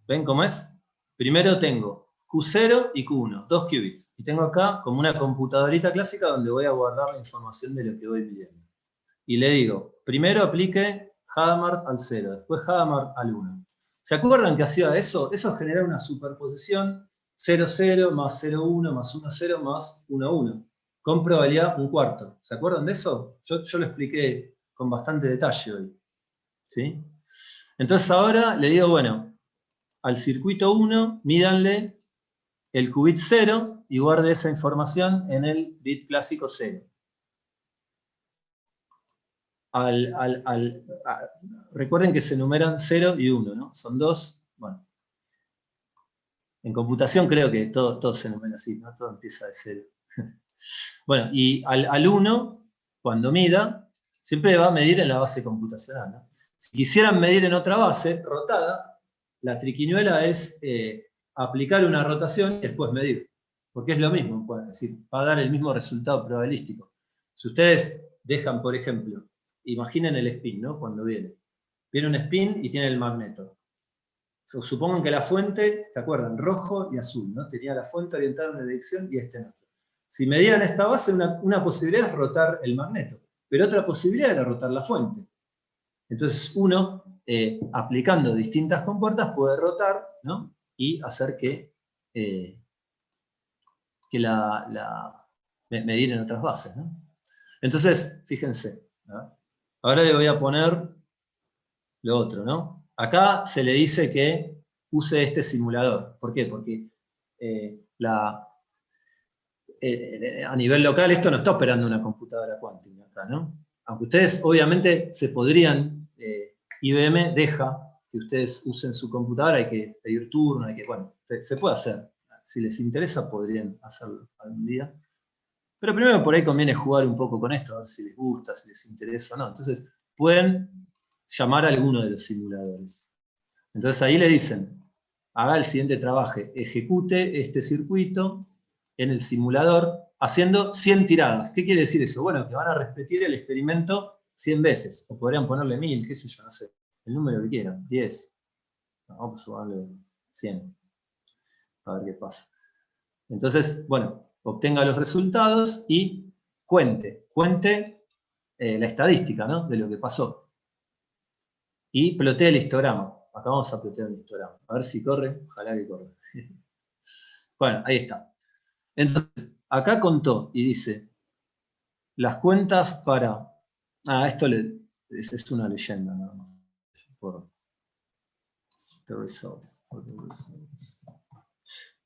¿Ven cómo es? Primero tengo Q0 y Q1, 2 qubits. Y tengo acá como una computadorita clásica donde voy a guardar la información de lo que voy midiendo. Y le digo, primero aplique Hadamard al 0, después Hadamard al 1. ¿Se acuerdan que hacía eso? Eso genera una superposición 0, 0 más 0, 1 más 1, 0 más 1, 1. Con probabilidad 1/4. ¿Se acuerdan de eso? Yo lo expliqué con bastante detalle hoy. ¿Sí? Entonces ahora le digo, bueno, al circuito 1, mídanle el qubit 0 y guarde esa información en el bit clásico 0. Recuerden que se numeran 0 y 1, ¿no? Son 2. Bueno, en computación creo que todo se numera así, ¿no? Todo empieza de 0. Bueno, y al 1, cuando mida, siempre va a medir en la base computacional, ¿no? Si quisieran medir en otra base, rotada, la triquiñuela es aplicar una rotación y después medir. Porque es lo mismo, es decir, va a dar el mismo resultado probabilístico. Si ustedes dejan, por ejemplo, imaginen el spin, ¿no? Cuando viene. Viene un spin y tiene el magneto. Supongan que la fuente, ¿se acuerdan? Rojo y azul, ¿no? Tenía la fuente orientada en una dirección y este en otra. Si medían esta base, una posibilidad es rotar el magneto, pero otra posibilidad era rotar la fuente. Entonces uno, aplicando distintas compuertas, puede rotar, ¿no? Y hacer que medir en otras bases, ¿no? Entonces, fíjense, ¿no? Ahora le voy a poner lo otro, ¿no? Acá se le dice que use este simulador. ¿Por qué? Porque a nivel local esto no está operando una computadora cuántica acá, ¿no? Aunque ustedes obviamente se podrían, IBM deja que ustedes usen su computadora, hay que pedir turno, bueno, se puede hacer. Si les interesa podrían hacerlo algún día. Pero primero por ahí conviene jugar un poco con esto, a ver si les gusta, si les interesa o no. Entonces pueden llamar a alguno de los simuladores. Entonces ahí le dicen, haga el siguiente trabajo, ejecute este circuito en el simulador haciendo 100 tiradas. ¿Qué quiere decir eso? Bueno, que van a repetir el experimento 100 veces, o podrían ponerle 1000, qué sé yo, no sé, el número que quieran, 10. No, vamos a ponerle 100, a ver qué pasa. Entonces, bueno, obtenga los resultados y cuente la estadística, ¿no? De lo que pasó. Y plotee el histograma. Acá vamos a plotear el histograma. A ver si corre, ojalá que corra. Bueno, ahí está. Entonces, acá contó y dice, las cuentas para... esto es una leyenda nada más. Por the results. No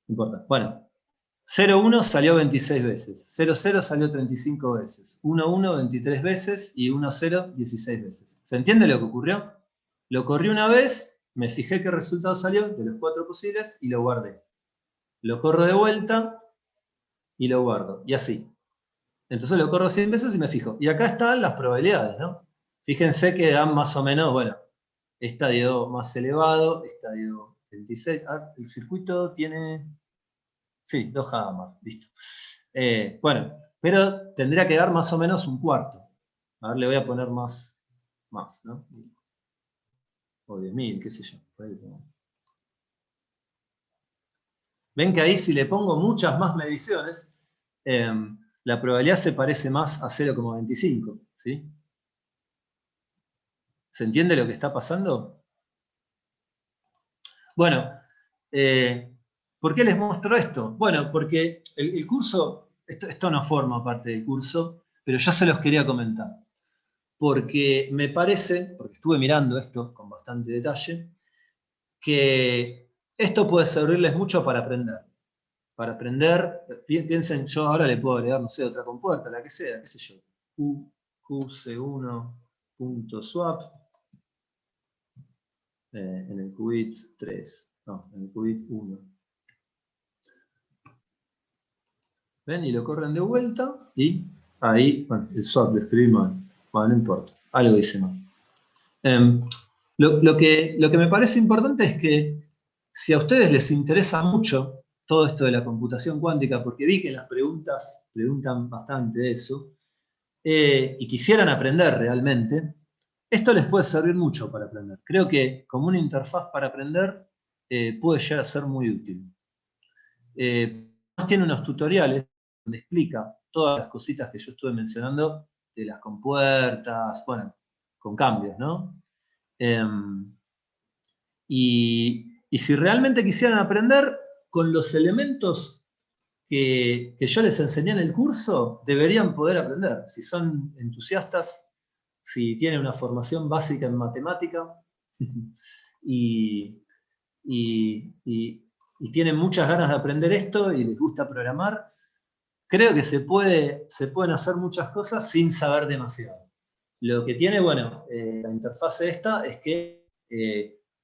importa. Bueno, 0,1 salió 26 veces, 0,0 salió 35 veces, 1,1 23 veces y 1,0 16 veces. ¿Se entiende lo que ocurrió? Lo corrí una vez, me fijé qué resultado salió de los 4 posibles y lo guardé. Lo corro de vuelta y lo guardo. Y así. Entonces lo corro 100 veces y me fijo. Y acá están las probabilidades, ¿no? Fíjense que dan más o menos, bueno, esta dio más elevado, esta dio 26. El circuito tiene... Sí, 2 Hadamard, listo. Bueno, pero tendría que dar más o menos 1/4. A ver, le voy a poner más, ¿no? O 10.000, qué sé yo. Ven que ahí si le pongo muchas más mediciones, la probabilidad se parece más a 0,25, ¿sí? ¿Se entiende lo que está pasando? Bueno, ¿por qué les muestro esto? Bueno, porque el curso, esto no forma parte del curso, pero ya se los quería comentar. Porque me parece, porque estuve mirando esto con bastante detalle, que esto puede servirles mucho para aprender. Para aprender, piensen, yo ahora le puedo agregar, no sé, otra compuerta, la que sea, qué sé yo, qc1.swap en el qubit 3. No, en el qubit 1. ¿Ven? Y lo corren de vuelta y ahí, bueno, el swap lo escribí mal. Bueno, no importa, algo hice mal. Lo que me parece importante es que si a ustedes les interesa mucho todo esto de la computación cuántica, porque vi que en las preguntas preguntan bastante de eso, y quisieran aprender realmente, esto les puede servir mucho para aprender. Creo que como una interfaz para aprender puede llegar a ser muy útil. Tiene unos tutoriales donde explica todas las cositas que yo estuve mencionando de las compuertas, bueno, con cambios, ¿no? Y si realmente quisieran aprender con los elementos que yo les enseñé en el curso, deberían poder aprender. Si son entusiastas, si tienen una formación básica en matemática y tienen muchas ganas de aprender esto y les gusta programar, creo que se pueden hacer muchas cosas sin saber demasiado. Lo que tiene, bueno, la interfase esta es que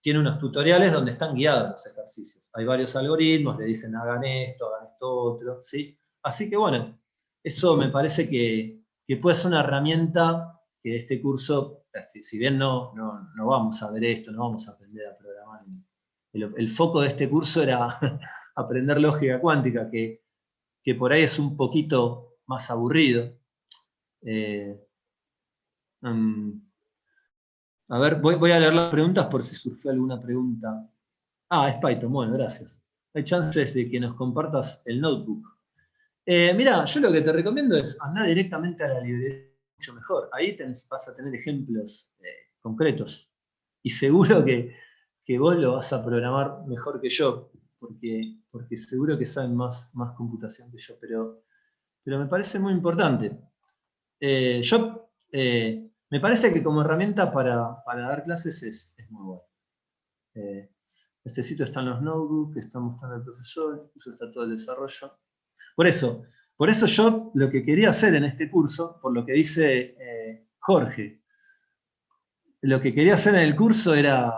tiene unos tutoriales donde están guiados los ejercicios. Hay varios algoritmos, le dicen hagan esto otro, ¿sí? Así que bueno, eso me parece que puede ser una herramienta que este curso, si bien no vamos a ver esto, no vamos a aprender a programar. El foco de este curso era aprender lógica cuántica, que por ahí es un poquito más aburrido. A ver, voy a leer las preguntas por si surgió alguna pregunta. Es Python, bueno, gracias. Hay chances de que nos compartas el notebook. Mira, yo lo que te recomiendo es andar directamente a la librería, mucho mejor. Ahí vas a tener ejemplos concretos. Y seguro que vos lo vas a programar mejor que yo, porque seguro que saben más computación que yo, pero me parece muy importante. Me parece que como herramienta para dar clases es muy bueno. Este sitio están los notebooks que está mostrando el profesor, eso está todo el desarrollo. Por eso yo lo que quería hacer en este curso, por lo que dice Jorge, lo que quería hacer en el curso era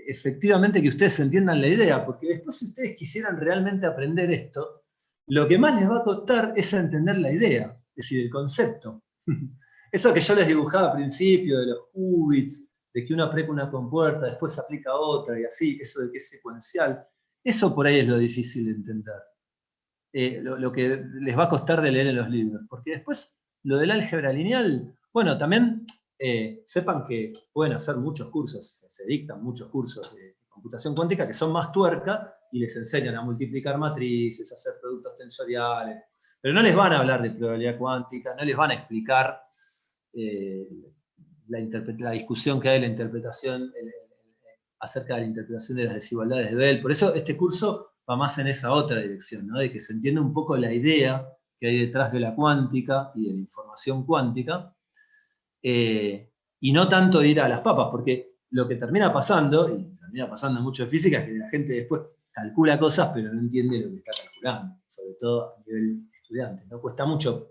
efectivamente que ustedes entiendan la idea, porque después si ustedes quisieran realmente aprender esto, lo que más les va a costar es entender la idea, es decir, el concepto. Eso que yo les dibujaba al principio, de los qubits, de que uno aplica una compuerta, después aplica otra y así, eso de que es secuencial, eso por ahí es lo difícil de entender. Lo que les va a costar de leer en los libros. Porque después, lo del álgebra lineal, bueno, también sepan que pueden hacer muchos cursos, se dictan muchos cursos de computación cuántica que son más tuerca y les enseñan a multiplicar matrices, a hacer productos tensoriales, pero no les van a hablar de probabilidad cuántica, no les van a explicar la discusión que hay en la interpretación acerca de la interpretación de las desigualdades de Bell. Por eso este curso va más en esa otra dirección, ¿no? De que se entienda un poco la idea que hay detrás de la cuántica y de la información cuántica, y no tanto ir a las papas, porque lo que termina pasando, y termina pasando mucho en física, es que la gente después calcula cosas, pero no entiende lo que está calculando, sobre todo a nivel estudiante, ¿no? Cuesta mucho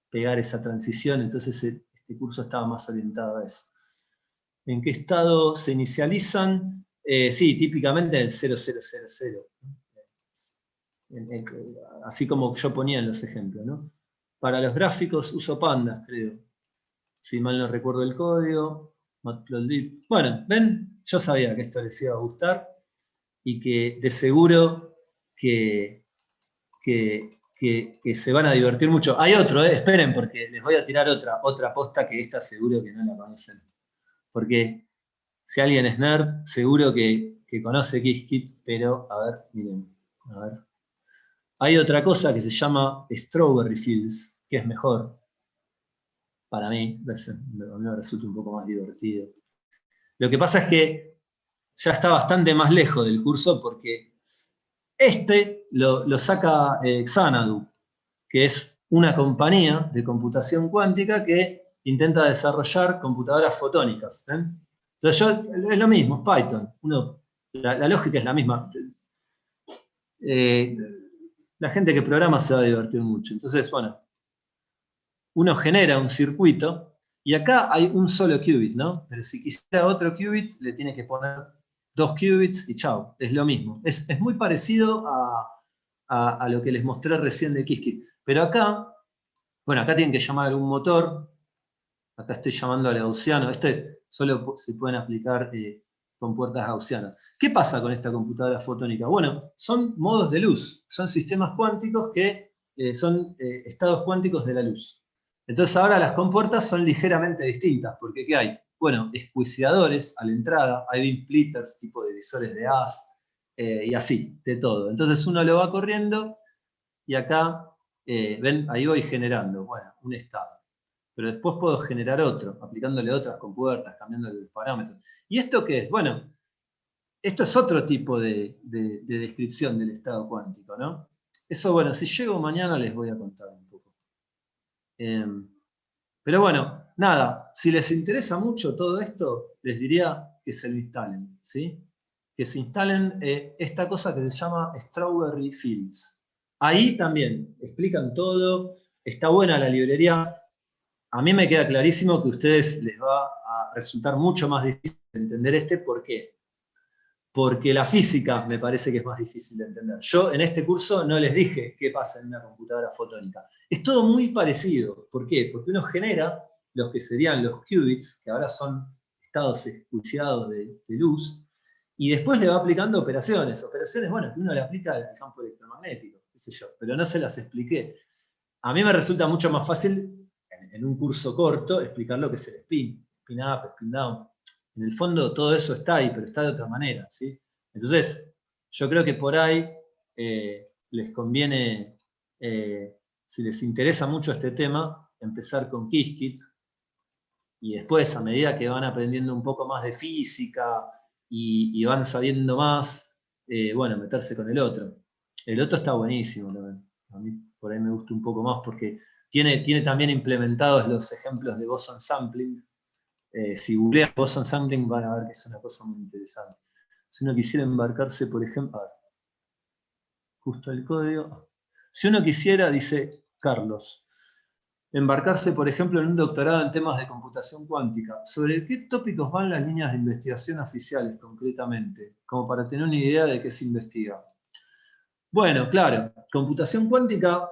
pegar esa transición, entonces este curso estaba más orientado a eso. ¿En qué estado se inicializan? Sí, típicamente en el 0000. Así como yo ponía en los ejemplos, ¿no? Para los gráficos uso pandas, creo. Si mal no recuerdo el código. Matplotlib. Bueno, ven, yo sabía que esto les iba a gustar y que de seguro que se van a divertir mucho. Hay otro, esperen, porque les voy a tirar otra posta que esta seguro que no la conocen. Porque si alguien es nerd, seguro que conoce Qiskit, pero a ver, miren, a ver. Hay otra cosa que se llama Strawberry Fields, que es mejor para mí, a mí me resulta un poco más divertido. Lo que pasa es que ya está bastante más lejos del curso porque este lo saca Xanadu, que es una compañía de computación cuántica que intenta desarrollar computadoras fotónicas. ¿Ven? Entonces es lo mismo, es Python. La lógica es la misma. La gente que programa se va a divertir mucho. Entonces, bueno, uno genera un circuito y acá hay un solo qubit, ¿no? Pero si quisiera otro qubit, le tiene que poner 2 qubits y chao, es lo mismo. Es muy parecido a lo que les mostré recién de Qiskit. Pero acá, bueno, acá tienen que llamar a algún motor. Acá estoy llamando al gaussiano. Esto solo se pueden aplicar compuertas gaussianas. ¿Qué pasa con esta computadora fotónica? Bueno, son modos de luz. Son sistemas cuánticos que son estados cuánticos de la luz. Entonces ahora las compuertas son ligeramente distintas. Porque ¿qué hay? Bueno, escuiciadores a la entrada. Hay beam splitters, tipo de visores de haz. Y así, de todo. Entonces uno lo va corriendo y acá, ven, ahí voy generando, bueno, un estado. Pero después puedo generar otro, aplicándole otras compuertas, cambiándole los parámetros. ¿Y esto qué es? Bueno, esto es otro tipo de descripción del estado cuántico, ¿no? Eso, bueno, si llego mañana les voy a contar un poco. Pero bueno, nada, si les interesa mucho todo esto, les diría que se lo instalen, ¿sí? Que se instalen esta cosa que se llama Strawberry Fields. Ahí también explican todo, está buena la librería. A mí me queda clarísimo que a ustedes les va a resultar mucho más difícil entender ¿por qué? Porque la física me parece que es más difícil de entender. Yo en este curso no les dije qué pasa en una computadora fotónica. Es todo muy parecido. ¿Por qué? Porque uno genera los que serían los qubits, que ahora son estados escuiciados de luz, y después le va aplicando operaciones. Operaciones, bueno, que uno le aplica al campo electromagnético, qué sé yo, pero no se las expliqué. A mí me resulta mucho más fácil, en un curso corto, explicar lo que es el spin up, spin down. En el fondo todo eso está ahí, pero está de otra manera, ¿sí? Entonces, yo creo que por ahí les conviene, si les interesa mucho este tema, empezar con Qiskit, y después, a medida que van aprendiendo un poco más de física y van sabiendo más, bueno, meterse con el otro. El otro está buenísimo, a mí por ahí me gusta un poco más porque tiene también implementados los ejemplos de Boson Sampling. Si googlean Boson Sampling van a ver que es una cosa muy interesante. Si uno quisiera embarcarse, por ejemplo, a ver, justo el código. Si uno quisiera, dice Carlos, embarcarse, por ejemplo, en un doctorado en temas de computación cuántica, ¿sobre qué tópicos van las líneas de investigación oficiales concretamente? Como para tener una idea de qué se investiga. Bueno, claro, computación cuántica,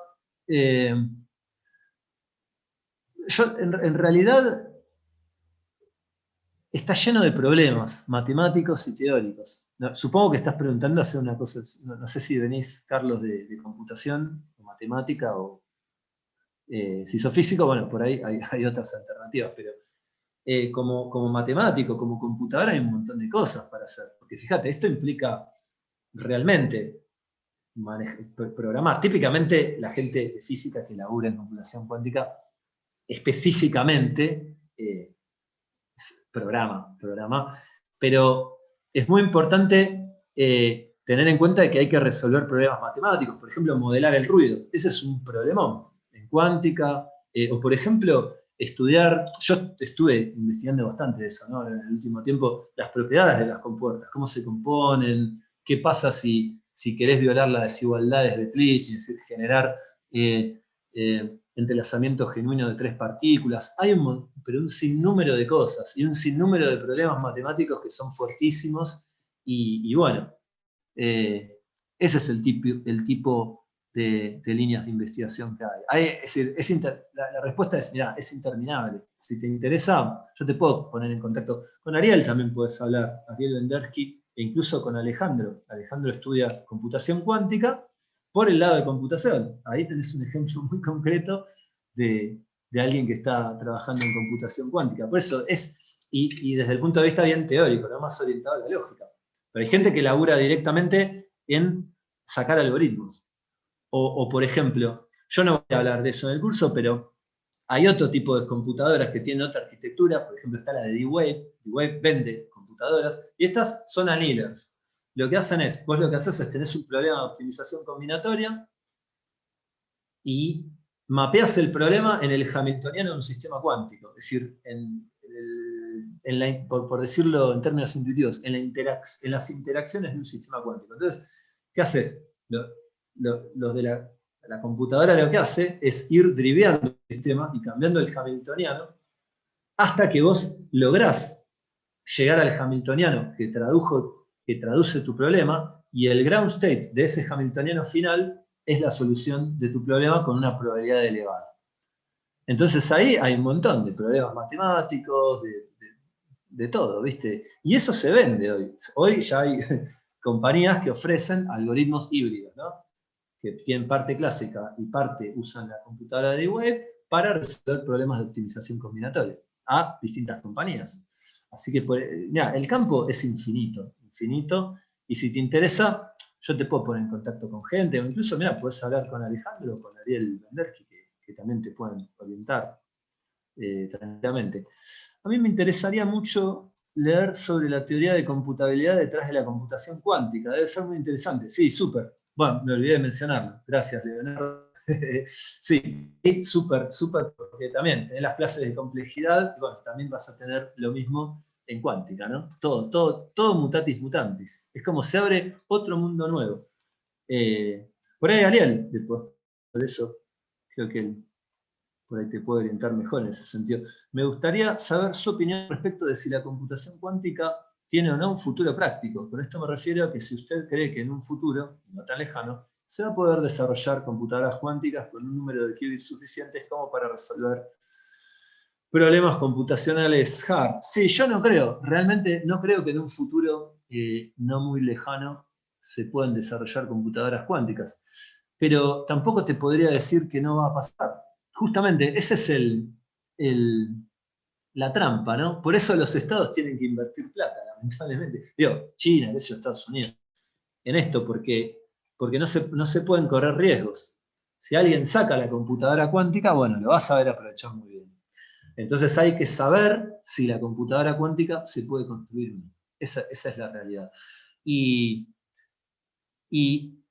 yo en realidad está lleno de problemas matemáticos y teóricos. No, supongo que estás preguntando hacer una cosa, no sé si venís, Carlos, de computación o matemática, o si sos físico, bueno, por ahí hay otras alternativas, pero como matemático, como computador, hay un montón de cosas para hacer. Porque fíjate, esto implica realmente programar. Típicamente la gente de física que labura en computación cuántica, específicamente, programa, pero es muy importante tener en cuenta que hay que resolver problemas matemáticos, por ejemplo, modelar el ruido. Ese es un problemón en cuántica, o por ejemplo, estudiar, yo estuve investigando bastante de eso, ¿no? En el último tiempo, las propiedades de las compuertas, cómo se componen, qué pasa si querés violar las desigualdades de Clich, es decir, generar entrelazamiento genuino de 3 partículas. Hay pero un sinnúmero de cosas y un sinnúmero de problemas matemáticos que son fuertísimos y bueno, ese es el tipo de líneas de investigación que hay. Es decir, la respuesta es, mirá, es interminable. Si te interesa, yo te puedo poner en contacto. Con Ariel también puedes hablar, Ariel Vendersky, e incluso con Alejandro. Alejandro estudia computación cuántica por el lado de computación. Ahí tenés un ejemplo muy concreto de alguien que está trabajando en computación cuántica. Por eso y desde el punto de vista bien teórico, no más orientado a la lógica. Pero hay gente que labura directamente en sacar algoritmos. O por ejemplo, yo no voy a hablar de eso en el curso, pero hay otro tipo de computadoras que tienen otra arquitectura. Por ejemplo, está la de D-Wave. D-Wave vende computadoras. Y estas son annealers. Lo que hacen es, vos lo que haces es tenés un problema de optimización combinatoria y mapeas el problema en el hamiltoniano de un sistema cuántico. Es decir, por decirlo en términos intuitivos, en las interacciones de un sistema cuántico. Entonces, ¿qué haces? Los de la computadora lo que hace es ir driveando el sistema y cambiando el hamiltoniano hasta que vos lográs llegar al hamiltoniano que tradujo que traduce tu problema, y el ground state de ese hamiltoniano final es la solución de tu problema con una probabilidad elevada. Entonces ahí hay un montón de problemas matemáticos, de todo, ¿viste? Y eso se vende hoy. Hoy ya hay compañías que ofrecen algoritmos híbridos, ¿no? Que tienen parte clásica y parte usan la computadora de web para resolver problemas de optimización combinatoria a distintas compañías. Así que, mira, el campo es infinito, infinito, y si te interesa, yo te puedo poner en contacto con gente, o incluso, mira, puedes hablar con Alejandro o con Ariel Vanderki, que también te pueden orientar tranquilamente. A mí me interesaría mucho leer sobre la teoría de computabilidad detrás de la computación cuántica. Debe ser muy interesante. Sí, súper. Bueno, me olvidé de mencionarlo. Gracias, Leonardo. Sí, súper, súper, porque también tenés las clases de complejidad, bueno, también vas a tener lo mismo en cuántica, ¿no? Todo mutatis mutantis. Es como se abre otro mundo nuevo. Por ahí Ariel, después, por eso creo que por ahí te puedo orientar mejor en ese sentido. Me gustaría saber su opinión respecto de si la computación cuántica tiene o no un futuro práctico. Con esto me refiero a que si usted cree que en un futuro, no tan lejano, se va a poder desarrollar computadoras cuánticas con un número de qubits suficientes como para resolver problemas computacionales hard. Sí, yo no creo, realmente no creo que en un futuro no muy lejano se puedan desarrollar computadoras cuánticas. Pero tampoco te podría decir que no va a pasar. Justamente, esa es la trampa, ¿no? Por eso los estados tienen que invertir plata, lamentablemente. Digo, China, eso, Estados Unidos, en esto, porque no se pueden correr riesgos. Si alguien saca la computadora cuántica, bueno, lo va a saber aprovechar muy bien. Entonces hay que saber si la computadora cuántica se puede construir o no. Esa es la realidad. Y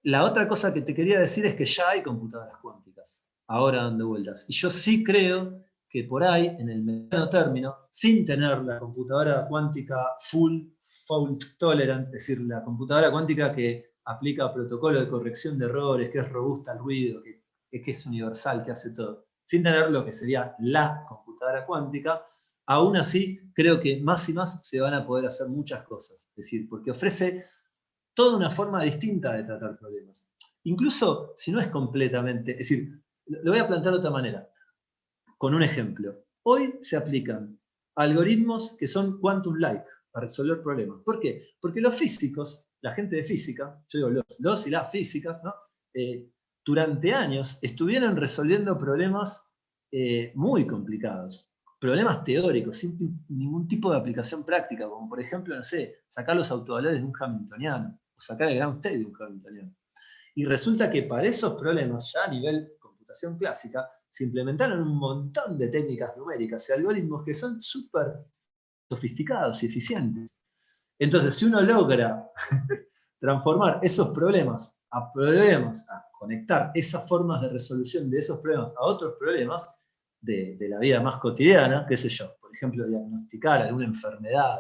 la otra cosa que te quería decir es que ya hay computadoras cuánticas, ahora dando vueltas. Y yo sí creo que por ahí, en el mediano término, sin tener la computadora cuántica full fault tolerant, es decir, la computadora cuántica que aplica protocolo de corrección de errores, que es robusta al ruido, que es universal, que hace todo, sin tener lo que sería la computadora cuántica, aún así creo que más y más se van a poder hacer muchas cosas. Es decir, porque ofrece toda una forma distinta de tratar problemas. Incluso si no es completamente, es decir, lo voy a plantear de otra manera, con un ejemplo. Hoy se aplican algoritmos que son quantum-like para resolver problemas. ¿Por qué? Porque los físicos, la gente de física, yo digo los y las físicas, ¿no? Durante años estuvieron resolviendo problemas muy complicados, problemas teóricos, sin ningún tipo de aplicación práctica, como por ejemplo, no sé, sacar los autovalores de un hamiltoniano, o sacar el ground state de un hamiltoniano. Y resulta que para esos problemas, ya a nivel computación clásica, se implementaron un montón de técnicas numéricas y algoritmos que son súper sofisticados y eficientes. Entonces, si uno logra transformar esos problemas, a conectar esas formas de resolución de esos problemas a otros problemas de la vida más cotidiana, qué sé yo, por ejemplo, diagnosticar alguna enfermedad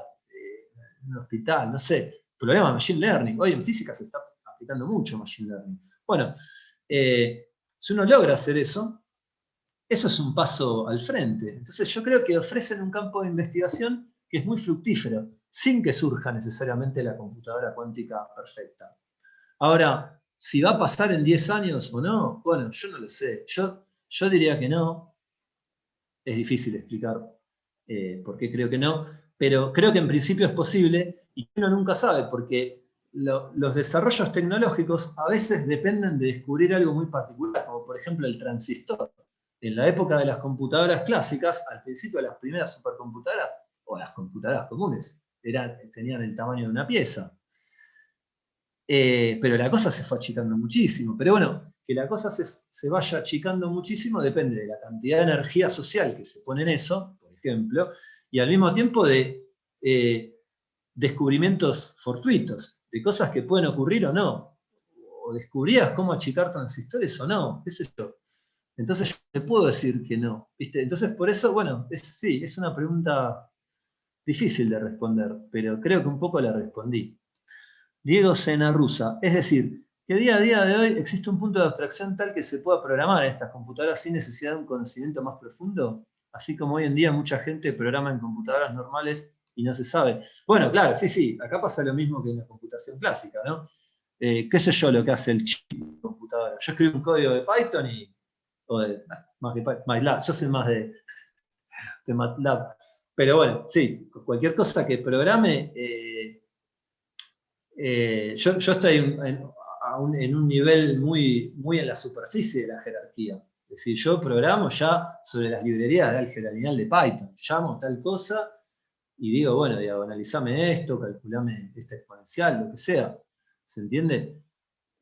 en un hospital, no sé, problema de machine learning. Hoy en física se está aplicando mucho machine learning. Bueno, si uno logra hacer eso es un paso al frente. Entonces yo creo que ofrecen un campo de investigación que es muy fructífero, sin que surja necesariamente la computadora cuántica perfecta. Ahora, si va a pasar en 10 años o no, bueno, yo no lo sé. Yo diría que no. Es difícil explicar por qué creo que no, pero creo que en principio es posible y uno nunca sabe, porque los desarrollos tecnológicos a veces dependen de descubrir algo muy particular, como por ejemplo el transistor. En la época de las computadoras clásicas, al principio de las primeras supercomputadoras, o las computadoras comunes, tenían el tamaño de una pieza. Pero la cosa se fue achicando muchísimo. Pero bueno, que la cosa se vaya achicando muchísimo depende de la cantidad de energía social que se pone en eso, por ejemplo, y al mismo tiempo de descubrimientos fortuitos, de cosas que pueden ocurrir o no. O descubrías cómo achicar transistores o no, qué sé yo. Entonces yo te puedo decir que no, ¿viste? Entonces por eso, bueno, sí, es una pregunta difícil de responder, pero creo que un poco la respondí. Diego Senarrusa, es decir, que día a día de hoy existe un punto de abstracción tal que se pueda programar en estas computadoras sin necesidad de un conocimiento más profundo, así como hoy en día mucha gente programa en computadoras normales y no se sabe. Bueno, claro, sí, acá pasa lo mismo que en la computación clásica, ¿no? ¿Qué sé yo lo que hace el chip de la computadora? Yo escribo un código de Python o de, más que Python, MATLAB, yo soy más de MATLAB. Pero bueno, sí, cualquier cosa que programe, yo estoy en un nivel muy en la superficie de la jerarquía. Es decir, yo programo ya sobre las librerías de álgebra lineal de Python. Llamo tal cosa y digo, bueno, diagonalizame esto, calculame esta exponencial, lo que sea. ¿Se entiende?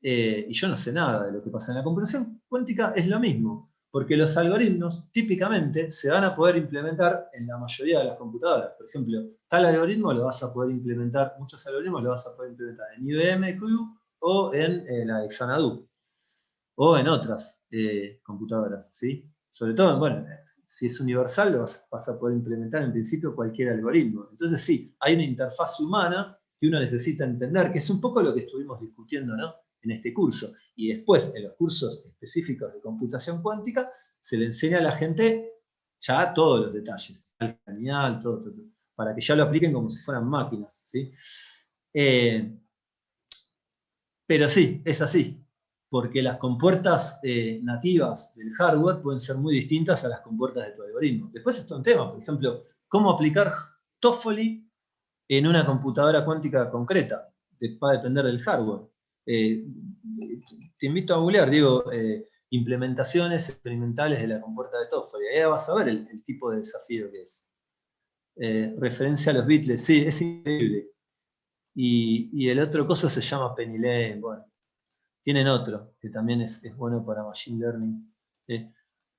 Y yo no sé nada de lo que pasa en la computación cuántica, es lo mismo. Porque los algoritmos típicamente se van a poder implementar en la mayoría de las computadoras. Por ejemplo, tal algoritmo lo vas a poder implementar, muchos algoritmos lo vas a poder implementar en IBM Q o en la de Xanadu o en otras computadoras, ¿sí? Sobre todo, bueno, si es universal lo vas a poder implementar en principio cualquier algoritmo. Entonces sí, hay una interfaz humana que uno necesita entender, que es un poco lo que estuvimos discutiendo, ¿no?, en este curso. Y después, en los cursos específicos de computación cuántica, se le enseña a la gente ya todos los detalles, genial, todo, para que ya lo apliquen como si fueran máquinas, ¿sí? Pero sí, es así, porque las compuertas nativas del hardware pueden ser muy distintas a las compuertas de tu algoritmo. Después está un tema, por ejemplo, cómo aplicar Toffoli en una computadora cuántica concreta. Va a depender del hardware. Te invito a googlear, digo, implementaciones experimentales de la compuerta de Toffoli. Ahí vas a ver el tipo de desafío que es. Referencia a los Beatles, sí, es increíble. Y el otro cosa se llama Penny Lane, bueno. Tienen otro, que también es bueno para Machine Learning.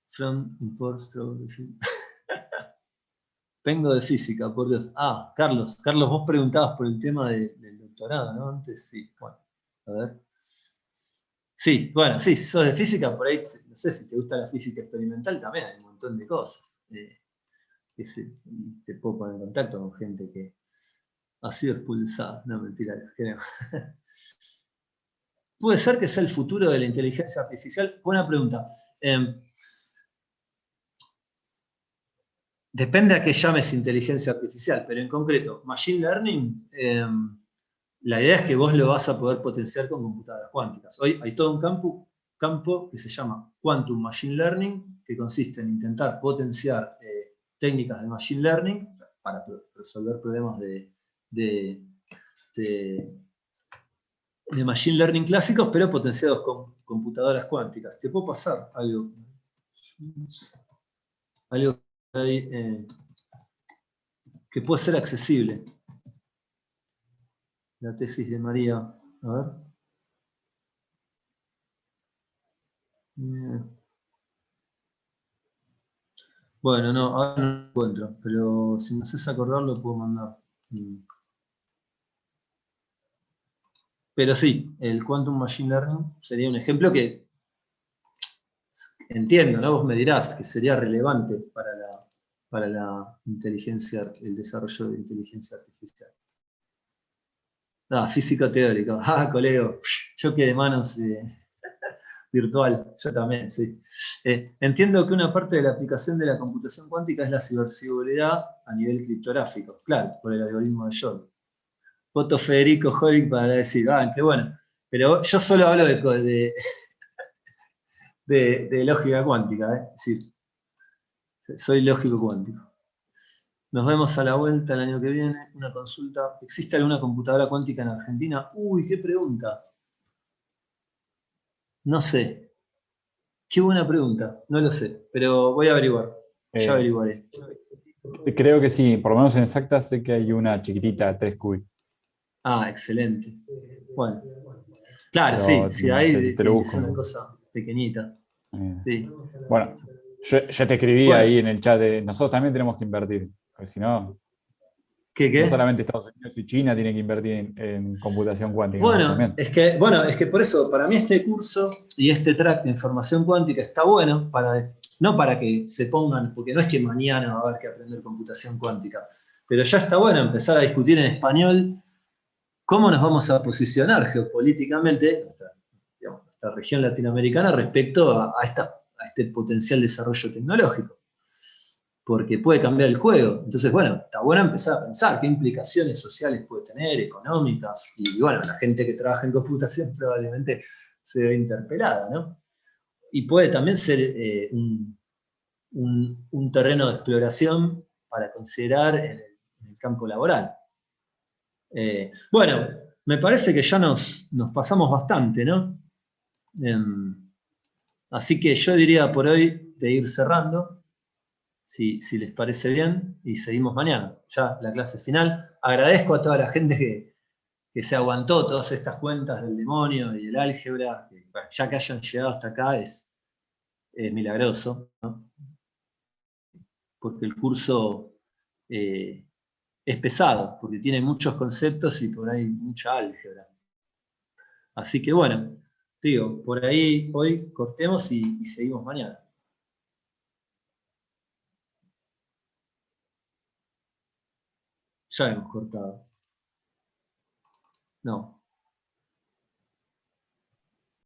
From Imports to... Vengo de física, por Dios. Ah, Carlos, vos preguntabas por el tema del doctorado, ¿no? Antes, sí, bueno, a ver. Sí, bueno, sí, si sos de física, por ahí, no sé si te gusta la física experimental, también hay un montón de cosas. Te puedo poner en contacto con gente que ha sido expulsada. No, mentira, creo. ¿Puede ser que sea el futuro de la inteligencia artificial? Buena pregunta. Depende a qué llames inteligencia artificial, pero en concreto, Machine Learning, la idea es que vos lo vas a poder potenciar con computadoras cuánticas. Hoy hay todo un campo que se llama Quantum Machine Learning, que consiste en intentar potenciar técnicas de Machine Learning para resolver problemas de Machine Learning clásicos, pero potenciados con computadoras cuánticas. Te puedo pasar algo que puede ser accesible. La tesis de María. A ver. Bueno, no, ahora no lo encuentro, pero si me haces acordar lo puedo mandar. Pero sí, el Quantum Machine Learning sería un ejemplo que entiendo, ¿no? Vos me dirás que sería relevante para la inteligencia, el desarrollo de inteligencia artificial. Ah, física teórica. Ah, colega, yo que de manos virtual, yo también, sí. Entiendo que una parte de la aplicación de la computación cuántica es la ciberseguridad a nivel criptográfico, claro, por el algoritmo de Shor. Voto Federico Joric para decir, qué bueno. Pero yo solo hablo de lógica cuántica, es decir, soy lógico cuántico. Nos vemos a la vuelta el año que viene. Una consulta. ¿Existe alguna computadora cuántica en Argentina? Uy, qué pregunta. No sé. Qué buena pregunta. No lo sé, pero voy a averiguar. Ya averiguaré. Creo que sí, por lo menos en exacta sé que hay una chiquitita, 3 qubits. Ah, excelente. Bueno. Claro, Pero sí, ahí te lo tiene que busco. ser una cosa pequeñita. Sí. Bueno, yo ya te escribí Bueno. ahí en el chat de nosotros también tenemos que invertir, porque si no, ¿Qué? no solamente Estados Unidos y China tienen que invertir en computación cuántica. Bueno, es que por eso, para mí este curso y este track de información cuántica está bueno, no para que se pongan, porque no es que mañana va a haber que aprender computación cuántica, pero ya está bueno empezar a discutir en español cómo nos vamos a posicionar geopolíticamente, nuestra región latinoamericana, respecto a este potencial desarrollo tecnológico. porque puede cambiar el juego. Entonces, bueno, está bueno empezar a pensar qué implicaciones sociales puede tener, económicas, y bueno, la gente que trabaja en computación probablemente se ve interpelada, ¿no? Y puede también ser un terreno de exploración para considerar en el campo laboral. Bueno, me parece que ya nos pasamos bastante, ¿no? Así que yo diría por hoy de ir cerrando, si les parece bien, y seguimos mañana, ya la clase final. Agradezco a toda la gente que se aguantó todas estas cuentas del demonio y el álgebra, que, bueno, ya que hayan llegado hasta acá es milagroso, ¿no? Porque el curso es pesado, porque tiene muchos conceptos y por ahí mucha álgebra. Así que bueno, digo, por ahí hoy cortemos y seguimos mañana. Ya hemos cortado. No.